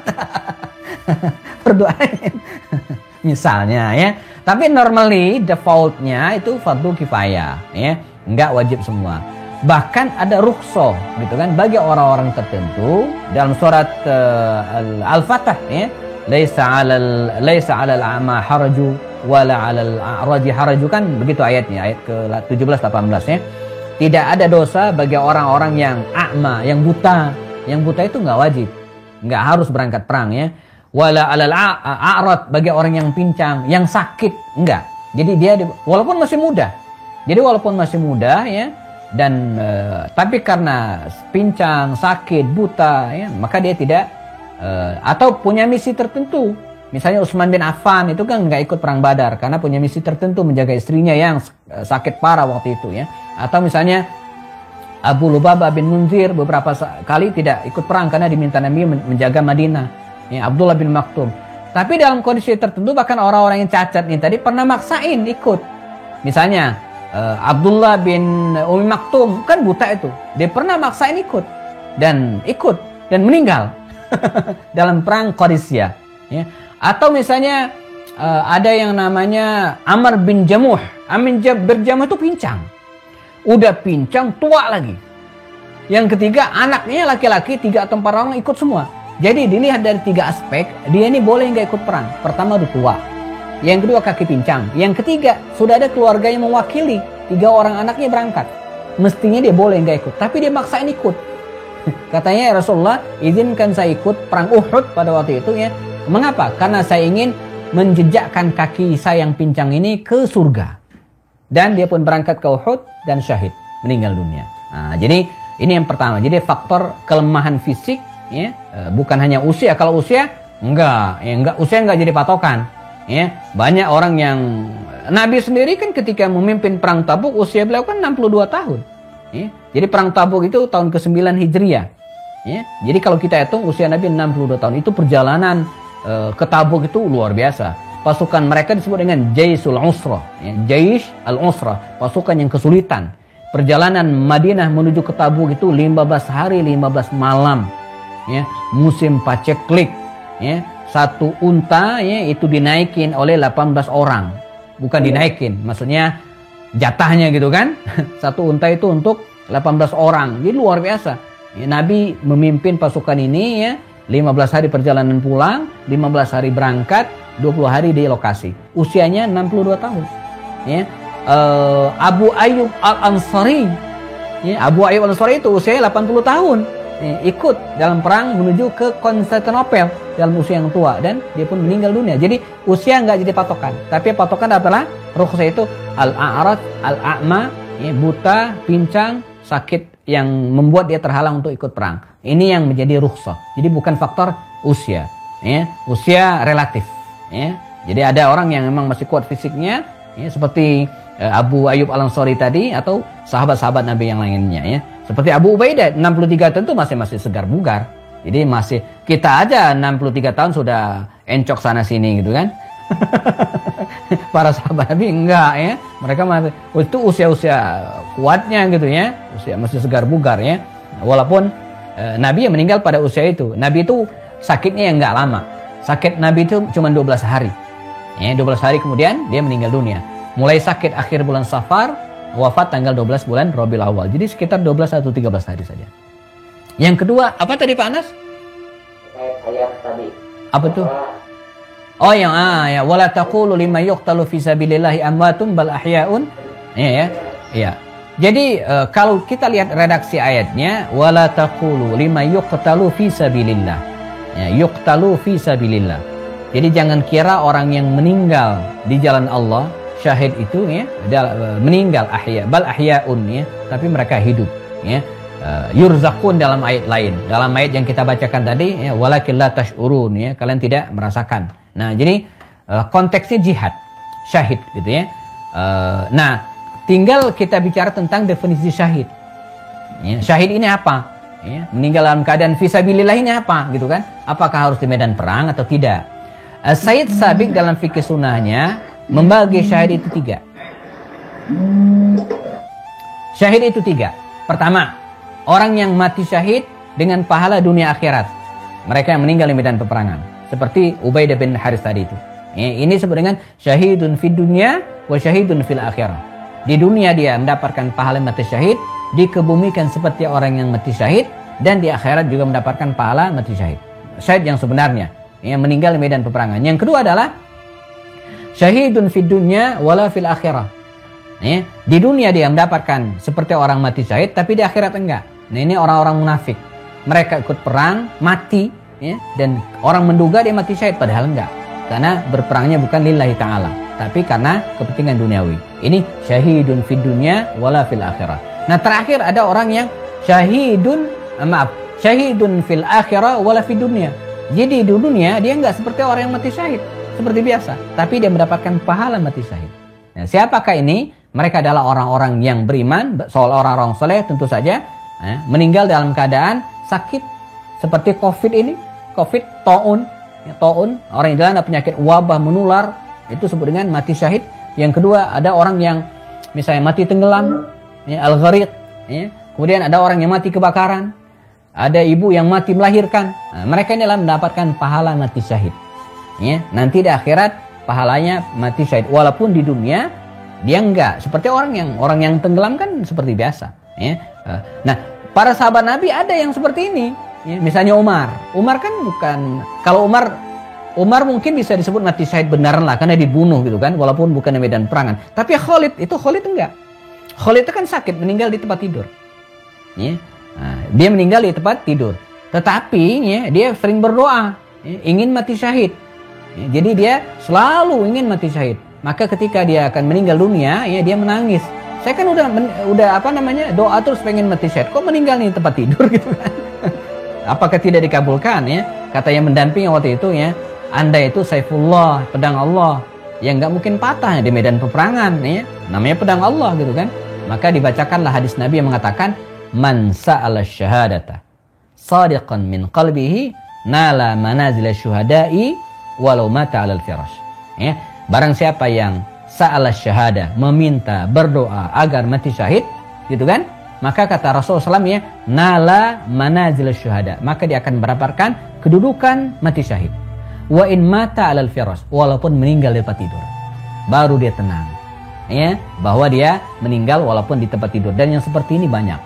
Speaker 1: Berdoain. Misalnya ya. Tapi normally defaultnya itu fardu kifayah ya. Nggak wajib semua. Bahkan ada rukhsah gitu kan bagi orang-orang tertentu dalam surat Al-Fatah ya. Laisa 'alal a'ma haraju wala 'alal a'raji haraju kan begitu ayatnya, ayat ke-17 18 ya. Tidak ada dosa bagi orang-orang yang a'ma, yang buta. Yang buta itu nggak wajib, nggak harus berangkat perang ya. Wala 'alal a'rad bagi orang yang pincang, yang sakit enggak. Jadi dia walaupun masih muda. Jadi walaupun masih muda ya dan tapi karena pincang, sakit, buta ya, maka dia tidak atau punya misi tertentu. Misalnya Utsman bin Affan itu kan nggak ikut perang Badar karena punya misi tertentu menjaga istrinya yang sakit parah waktu itu ya. Atau misalnya Abu Lubabah bin Munzir beberapa kali tidak ikut perang karena diminta Nabi menjaga Madinah. Ya, Abdullah bin Maktum. Tapi dalam kondisi tertentu bahkan orang-orang yang cacat ini tadi pernah maksain ikut. Misalnya Abdullah bin Umi Maktum kan buta itu. Dia pernah maksain ikut dan meninggal dalam perang Qadisiyah. Ya. Atau misalnya ada yang namanya Amr bin Jamuh. Berjamuh itu pincang. Udah pincang, tua lagi. Yang ketiga, anaknya laki-laki 3 atau 4 orang ikut semua. Jadi dilihat dari 3 aspek, dia ini boleh nggak ikut perang. Pertama, udah tua. Yang kedua, kaki pincang. Yang ketiga, sudah ada keluarga yang mewakili. 3 orang anaknya berangkat. Mestinya dia boleh nggak ikut. Tapi dia maksain ikut. Katanya, ya Rasulullah, izinkan saya ikut perang Uhud pada waktu itu ya. Mengapa? Karena saya ingin menjejakkan kaki saya yang pincang ini ke surga. Dan dia pun berangkat ke Uhud dan syahid, meninggal dunia. Nah, jadi ini yang pertama. Jadi faktor kelemahan fisik, ya, bukan hanya usia. Kalau usia usia enggak jadi patokan. Ya, banyak orang yang Nabi sendiri kan ketika memimpin perang Tabuk usia beliau kan 62 tahun. Ya, jadi perang Tabuk itu tahun ke-9 Hijriah. Ya, jadi kalau kita hitung usia Nabi 62 tahun, itu perjalanan ke Tabuk itu luar biasa. Pasukan mereka disebut dengan Jaisul Usra, ya, Jaish al-Usra, pasukan yang kesulitan. Perjalanan Madinah menuju ke Tabuk itu 15 hari 15 malam. Ya, musim paceklik, ya. Satu unta, ya, itu dinaikin oleh 18 orang. Bukan dinaikin, maksudnya jatahnya gitu kan. Satu unta itu untuk 18 orang. Jadi luar biasa. Ya, Nabi memimpin pasukan ini, ya, 15 hari perjalanan pulang, 15 hari berangkat, 20 hari di lokasi. Usianya 62 tahun. Ya. Abu Ayyub Al-Ansari. Ya, Abu Ayyub Al-Ansari itu usianya 80 tahun. Ya, ikut dalam perang menuju ke Konstantinopel dalam usia yang tua. Dan dia pun meninggal dunia. Jadi usia nggak jadi patokan. Tapi patokan adalah rukhsah itu al-a'raj, al-a'ma, ya, buta, pincang, sakit yang membuat dia terhalang untuk ikut perang. Ini yang menjadi rukhsah. Jadi bukan faktor usia. Ya, usia relatif. Ya, jadi ada orang yang memang masih kuat fisiknya, ya, seperti Abu Ayyub Al-Ansari tadi atau sahabat-sahabat Nabi yang lainnya, ya. Seperti Abu Ubaidah 63 tentu masih segar bugar. Jadi masih kita aja 63 tahun sudah encok sana sini gitu kan. Para sahabat Nabi enggak, ya. Mereka masih itu usia-usia kuatnya gitu, ya. Usia masih segar bugar, ya. Walaupun Nabi yang meninggal pada usia itu. Nabi itu sakitnya yang enggak lama. Sakit Nabi itu cuma 12 hari. Ya, 12 hari kemudian dia meninggal dunia. Mulai sakit akhir bulan Safar, wafat tanggal 12 bulan Rabiul Awal. Jadi sekitar 12 atau 13 hari saja. Yang kedua, apa tadi Pak Anas?
Speaker 2: Ayat tadi.
Speaker 1: Apa tuh? Oh yang ya wala taqulu liman yuqtalu fi sabilillahi amwatun bal ahya'un. Ya. Jadi kalau kita lihat redaksi ayatnya wala taqulu liman yuqtalu fi sabilillah. Ya, yuqtalu fi sabilillah. Jadi jangan kira orang yang meninggal di jalan Allah, syahid itu, ya, meninggal ahya, bal ahyaun, ya, tapi mereka hidup, ya. Yurzaqun dalam ayat lain. Dalam ayat yang kita bacakan tadi, ya, walakin la tash'urun, ya, kalian tidak merasakan. Nah, jadi konteksnya jihad, syahid gitu, ya. Nah, tinggal kita bicara tentang definisi syahid. Ya, syahid ini apa? Ya, meninggal dalam keadaan fisabilillah ini apa gitu kan? Apakah harus di medan perang atau tidak? Sayyid Sabiq dalam fikih sunnahnya membagi syahid itu 3. Syahid itu 3. Pertama, orang yang mati syahid dengan pahala dunia akhirat. Mereka yang meninggal di medan peperangan. Seperti Ubaidah bin Haris tadi itu. Ya, ini disebut dengan syahidun fid dunya wa syahidun fil akhirah. Di dunia dia mendapatkan pahala mati syahid, dikebumikan seperti orang yang mati syahid, dan di akhirat juga mendapatkan pahala mati syahid. Syahid yang sebenarnya, yang meninggal di medan peperangan. Yang kedua adalah syahidun fid dunya wala fil akhirah. Ya, di dunia dia mendapatkan seperti orang mati syahid, tapi di akhirat enggak. Nah, ini orang-orang munafik. Mereka ikut perang, mati, ya, dan orang menduga dia mati syahid, padahal enggak. Karena berperangnya bukan lillahi ta'ala, tapi karena kepentingan duniawi. Ini syahidun fid dunya wala fil akhirah. Nah, terakhir ada orang yang syahidun fil akhirah wala fid dunya. Jadi di dunia dia enggak seperti orang yang mati syahid, seperti biasa, tapi dia mendapatkan pahala mati syahid. Nah, siapakah ini? Mereka adalah orang-orang yang beriman, soal orang-orang soleh tentu saja, meninggal dalam keadaan sakit seperti COVID ini, COVID taun, orang yang dilanda penyakit wabah menular, itu disebut dengan mati syahid. Yang kedua, ada orang yang misalnya mati tenggelam, ya, al-ghariq, ya. Kemudian ada orang yang mati kebakaran, ada ibu yang mati melahirkan. Nah, mereka inilah mendapatkan pahala mati syahid. Ya, nanti di akhirat pahalanya mati syahid, walaupun di dunia dia enggak seperti orang yang tenggelam kan seperti biasa, ya. Nah, para sahabat Nabi ada yang seperti ini, ya. Misalnya Umar kan bukan, kalau Umar mungkin bisa disebut mati syahid beneran lah karena dibunuh gitu kan, walaupun bukan di medan perangan. Tapi Khalid enggak. Khalid itu kan sakit, meninggal di tempat tidur, ya. Nah, dia meninggal di tempat tidur, tetapi, ya, dia sering berdoa, ya, ingin mati syahid. Jadi dia selalu ingin mati syahid. Maka ketika dia akan meninggal dunia, ya dia menangis. Saya kan udah doa terus pengen mati syahid. Kok meninggal nih tempat tidur gitu kan? Apakah tidak dikabulkan ya? Kata yang mendampingi waktu itu ya, Anda itu Saifullah, pedang Allah yang nggak mungkin patah di medan peperangan ya. Namanya pedang Allah gitu kan. Maka dibacakanlah hadis Nabi yang mengatakan, man sa'ala syahadata sadiqan min qalbihi nala manazil syuhada'i walau mata 'alal firash. Ya, barang siapa yang sa'ala syahada, meminta, berdoa agar mati syahid, gitu kan? Maka kata Rasulullah SAW ya, nala manazil syuhada, maka dia akan mendapatkan kedudukan mati syahid. Wa in mata 'alal firash, walaupun meninggal di tempat tidur. Baru dia tenang. Ya, bahwa dia meninggal walaupun di tempat tidur, dan yang seperti ini banyak.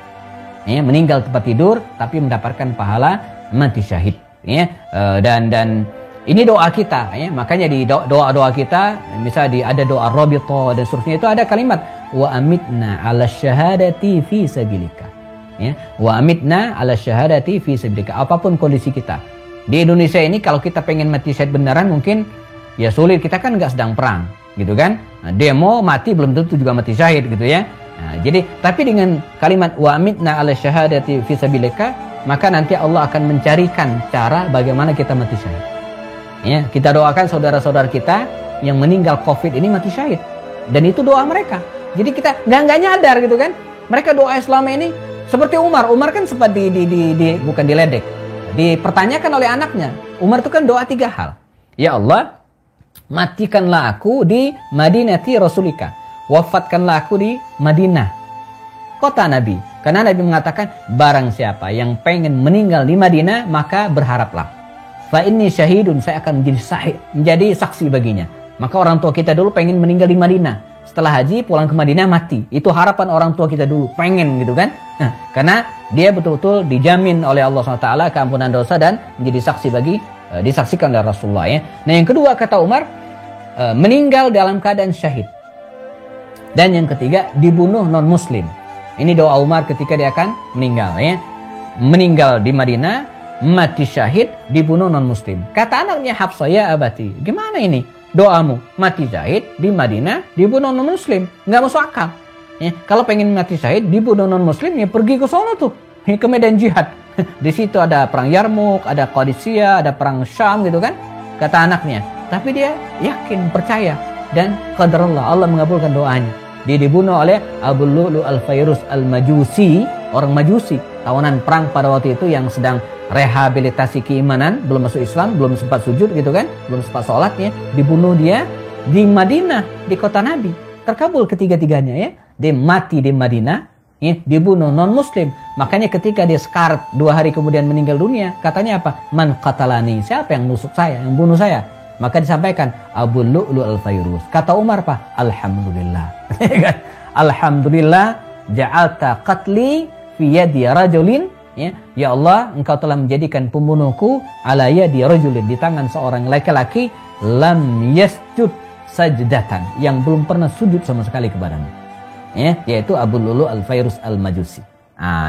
Speaker 1: Ya, meninggal tempat tidur tapi mendapatkan pahala mati syahid. Ya, dan ini doa kita, ya. Makanya di doa kita, misalnya ada doa Rabithah dan seterusnya, itu ada kalimat wa amitna 'ala syahadati fi sabilika. Ya, wa amitna 'ala syahadati fi sabilika. Apapun kondisi kita. Di Indonesia ini kalau kita pengen mati syahid beneran mungkin ya sulit, kita kan nggak sedang perang, gitu kan? Nah, demo mati belum tentu juga mati syahid gitu ya. Nah, jadi tapi dengan kalimat wa amitna 'ala syahadati fi sabilika, maka nanti Allah akan mencarikan cara bagaimana kita mati syahid. Ya, kita doakan saudara-saudara kita yang meninggal COVID ini mati syahid. Dan itu doa mereka. Jadi kita nggak nyadar gitu kan. Mereka doa selama ini seperti Umar. Umar kan sempat bukan diledek, dipertanyakan oleh anaknya. Umar itu kan doa 3 hal. Ya Allah, matikanlah aku di Madinati Rasulika. Wafatkanlah aku di Madinah, kota Nabi. Karena Nabi mengatakan, barang siapa yang pengen meninggal di Madinah, maka berharaplah. Fa inni syahidun, saya akan menjadi saksi baginya. Maka orang tua kita dulu pengen meninggal di Madinah. Setelah haji pulang ke Madinah mati. Itu harapan orang tua kita dulu, pengen gitu kan. Nah, karena dia betul-betul dijamin oleh Allah SWT keampunan dosa dan menjadi saksi bagi disaksikan oleh Rasulullah ya. Nah, yang kedua kata Umar, meninggal dalam keadaan syahid. Dan yang ketiga, dibunuh non muslim. Ini doa Umar ketika dia akan meninggal ya. Meninggal di Madinah, mati syahid, dibunuh non muslim. Kata anaknya Hafsah, ya abati, gimana ini doamu? Mati syahid di Madinah, dibunuh non muslim, nggak masuk akal. Ya, kalau pengen mati syahid, dibunuh non muslim, ya pergi ke sana tuh, ke medan jihad. Di situ ada perang Yarmuk, ada Qadisiyah, ada perang Syam gitu kan. Kata anaknya, tapi dia yakin, percaya, dan qadarullah, Allah mengabulkan doanya. Dia dibunuh oleh Abu Lu'lu' al-Fayrus al-Majusi, orang Majusi, tawanan perang pada waktu itu yang sedang rehabilitasi keimanan, belum masuk Islam, belum sempat sujud gitu kan, belum sempat sholat ya. Dibunuh dia di Madinah, di kota Nabi. Terkabul ketiga-tiganya ya. Dia mati di Madinah, ya, dibunuh non muslim. Makanya ketika dia sekarat 2 hari kemudian meninggal dunia, katanya apa? Man qatalani, siapa yang nusuk saya, yang bunuh saya? Maka disampaikan Abu Lu'lu' al-Fayrus. Kata Umar apa? Alhamdulillah. Alhamdulillah ja'alta qatli fi yadi rajulin. Ya Allah, engkau telah menjadikan pembunuhku ala yadi rajulin, di tangan seorang laki-laki lam yasjud sajdatan, yang belum pernah sujud sama sekali kepadamu. Ya, yaitu Abu Lu'lu' al-Fayrus al-Majusi.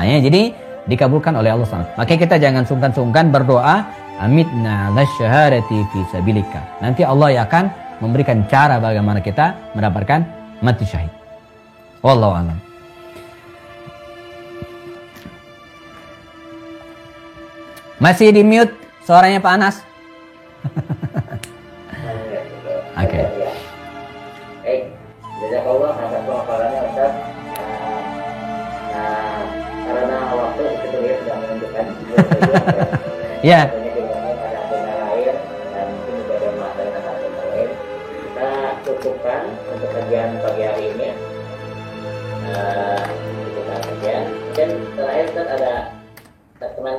Speaker 1: Ya, jadi dikabulkan oleh Allah SWT. Makanya kita jangan sungkan-sungkan berdoa amitna lasyahadati fi sabilika. Nanti Allah yang akan memberikan cara bagaimana kita mendapatkan mati syahid. Wallahu a'lam. Masih di mute suaranya Pak Anas. Oke.
Speaker 2: Baik, jazakallah atas pemaparannya Ustaz. Karena waktu sebetulnya sudah menunjukkan.
Speaker 1: Ya.
Speaker 2: Cukupkan untuk kajian pagi hari ini. Cukupkan kajian. Dan terakhir Ustaz ada teman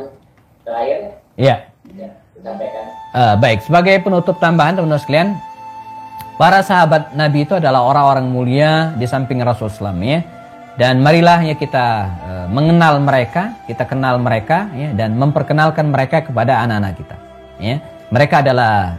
Speaker 2: terakhir.
Speaker 1: Iya.
Speaker 2: Ya, disampaikan.
Speaker 1: Baik, sebagai penutup tambahan teman-teman sekalian, para sahabat Nabi itu adalah orang-orang mulia di samping Rasul SAW ya. Dan marilah ya kita mengenal mereka, kita kenal mereka ya, dan memperkenalkan mereka kepada anak-anak kita. Ya. Mereka adalah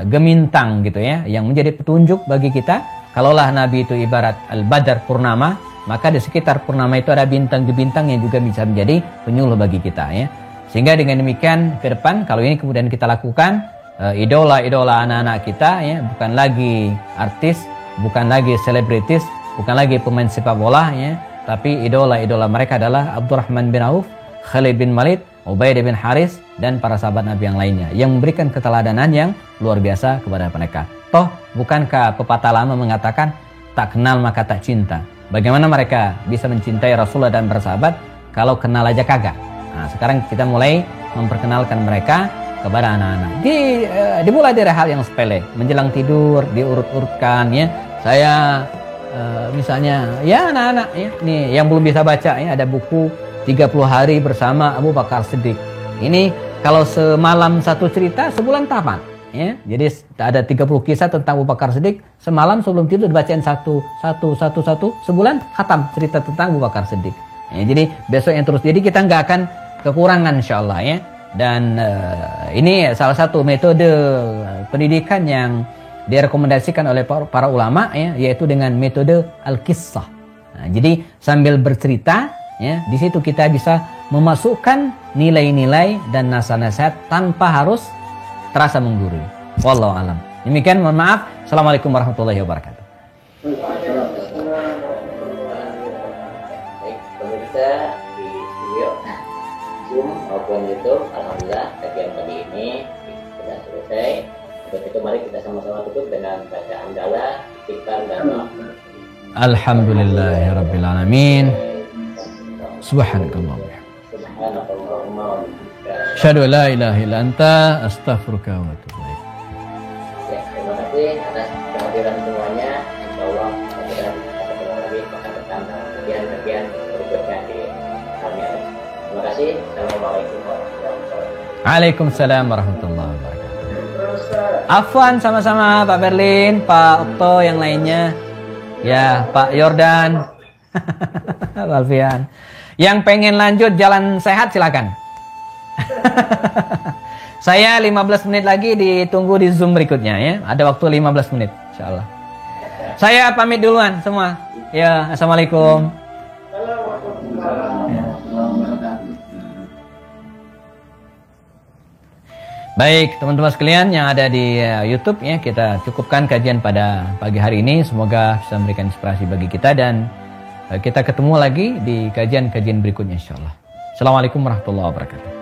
Speaker 1: gemintang gitu ya, yang menjadi petunjuk bagi kita. Kalaulah Nabi itu ibarat al-badar purnama, maka di sekitar purnama itu ada bintang-bintang yang juga bisa menjadi penyuluh bagi kita ya. Sehingga dengan demikian ke depan, kalau ini kemudian kita lakukan, idola-idola anak-anak kita ya, bukan lagi artis, bukan lagi selebritis, bukan lagi pemain sepak bola ya, tapi idola-idola mereka adalah Abdurrahman bin Auf, Khalid bin Walid, Ubaidah bin Haris, dan para sahabat Nabi yang lainnya yang memberikan keteladanan yang luar biasa kepada mereka. Toh, bukankah pepatah lama mengatakan tak kenal maka tak cinta? Bagaimana mereka bisa mencintai Rasulullah dan bersahabat kalau kenal aja kagak? Nah, sekarang kita mulai memperkenalkan mereka kepada anak-anak. Dimulai dari hal yang sepele, menjelang tidur diurut-urutkan ya. Saya misalnya ya anak-anak ya, nih yang belum bisa baca ya, ada buku 30 hari bersama Abu Bakar Siddiq. Ini kalau semalam satu cerita, sebulan tamat ya. Jadi ada 30 kisah tentang Abu Bakar Siddiq, semalam sebelum tidur dibacain satu sebulan khatam cerita tentang Abu Bakar Siddiq ya. Jadi besok yang terus, jadi kita nggak akan kekurangan insyaallah ya. Dan ini salah satu metode pendidikan yang direkomendasikan oleh para ulama ya, yaitu dengan metode al-qissah. Nah, jadi sambil bercerita ya, di situ kita bisa memasukkan nilai-nilai dan nasihat-nasihat tanpa harus terasa menggurui. Wallahu alam. Demikian, mohon maaf. Assalamualaikum warahmatullahi wabarakatuh.
Speaker 2: Baik, pemirsa di studio Zoom maupun YouTube, alhamdulillah kajian pagi ini sudah selesai. Untuk itu mari kita sama-sama tutup dengan bacaan dala, istighfar dan doa.
Speaker 1: Alhamdulillahirabbil alamin. Subhanakallahumma
Speaker 2: Subhanakallahumma wa bihamdika.
Speaker 1: asyhadu an la ilaha illa anta astaghfiruka wa atubu ilaik.
Speaker 2: Ya, terima kasih atas kehadiran semuanya. Insyaallah kita ketemu lagi pekan depan dalam kajian-kajian berikutnya di kami. Terima kasih. Assalamualaikum warahmatullahi wabarakatuh.
Speaker 1: Waalaikumsalam warahmatullahi wabarakatuh. Afwan, sama-sama Pak Berlin, Pak Okto, yang lainnya. Ya, Pak Yordan. Pak Alfian. Yang pengen lanjut jalan sehat silakan. Saya 15 menit lagi ditunggu di Zoom berikutnya ya. Ada waktu 15 menit insyaallah. Saya pamit duluan semua. Ya, assalamualaikum. Baik, teman-teman sekalian yang ada di YouTube ya, kita cukupkan kajian pada pagi hari ini. Semoga bisa memberikan inspirasi bagi kita, dan kita ketemu lagi di kajian-kajian berikutnya insyaallah. Assalamualaikum warahmatullahi wabarakatuh.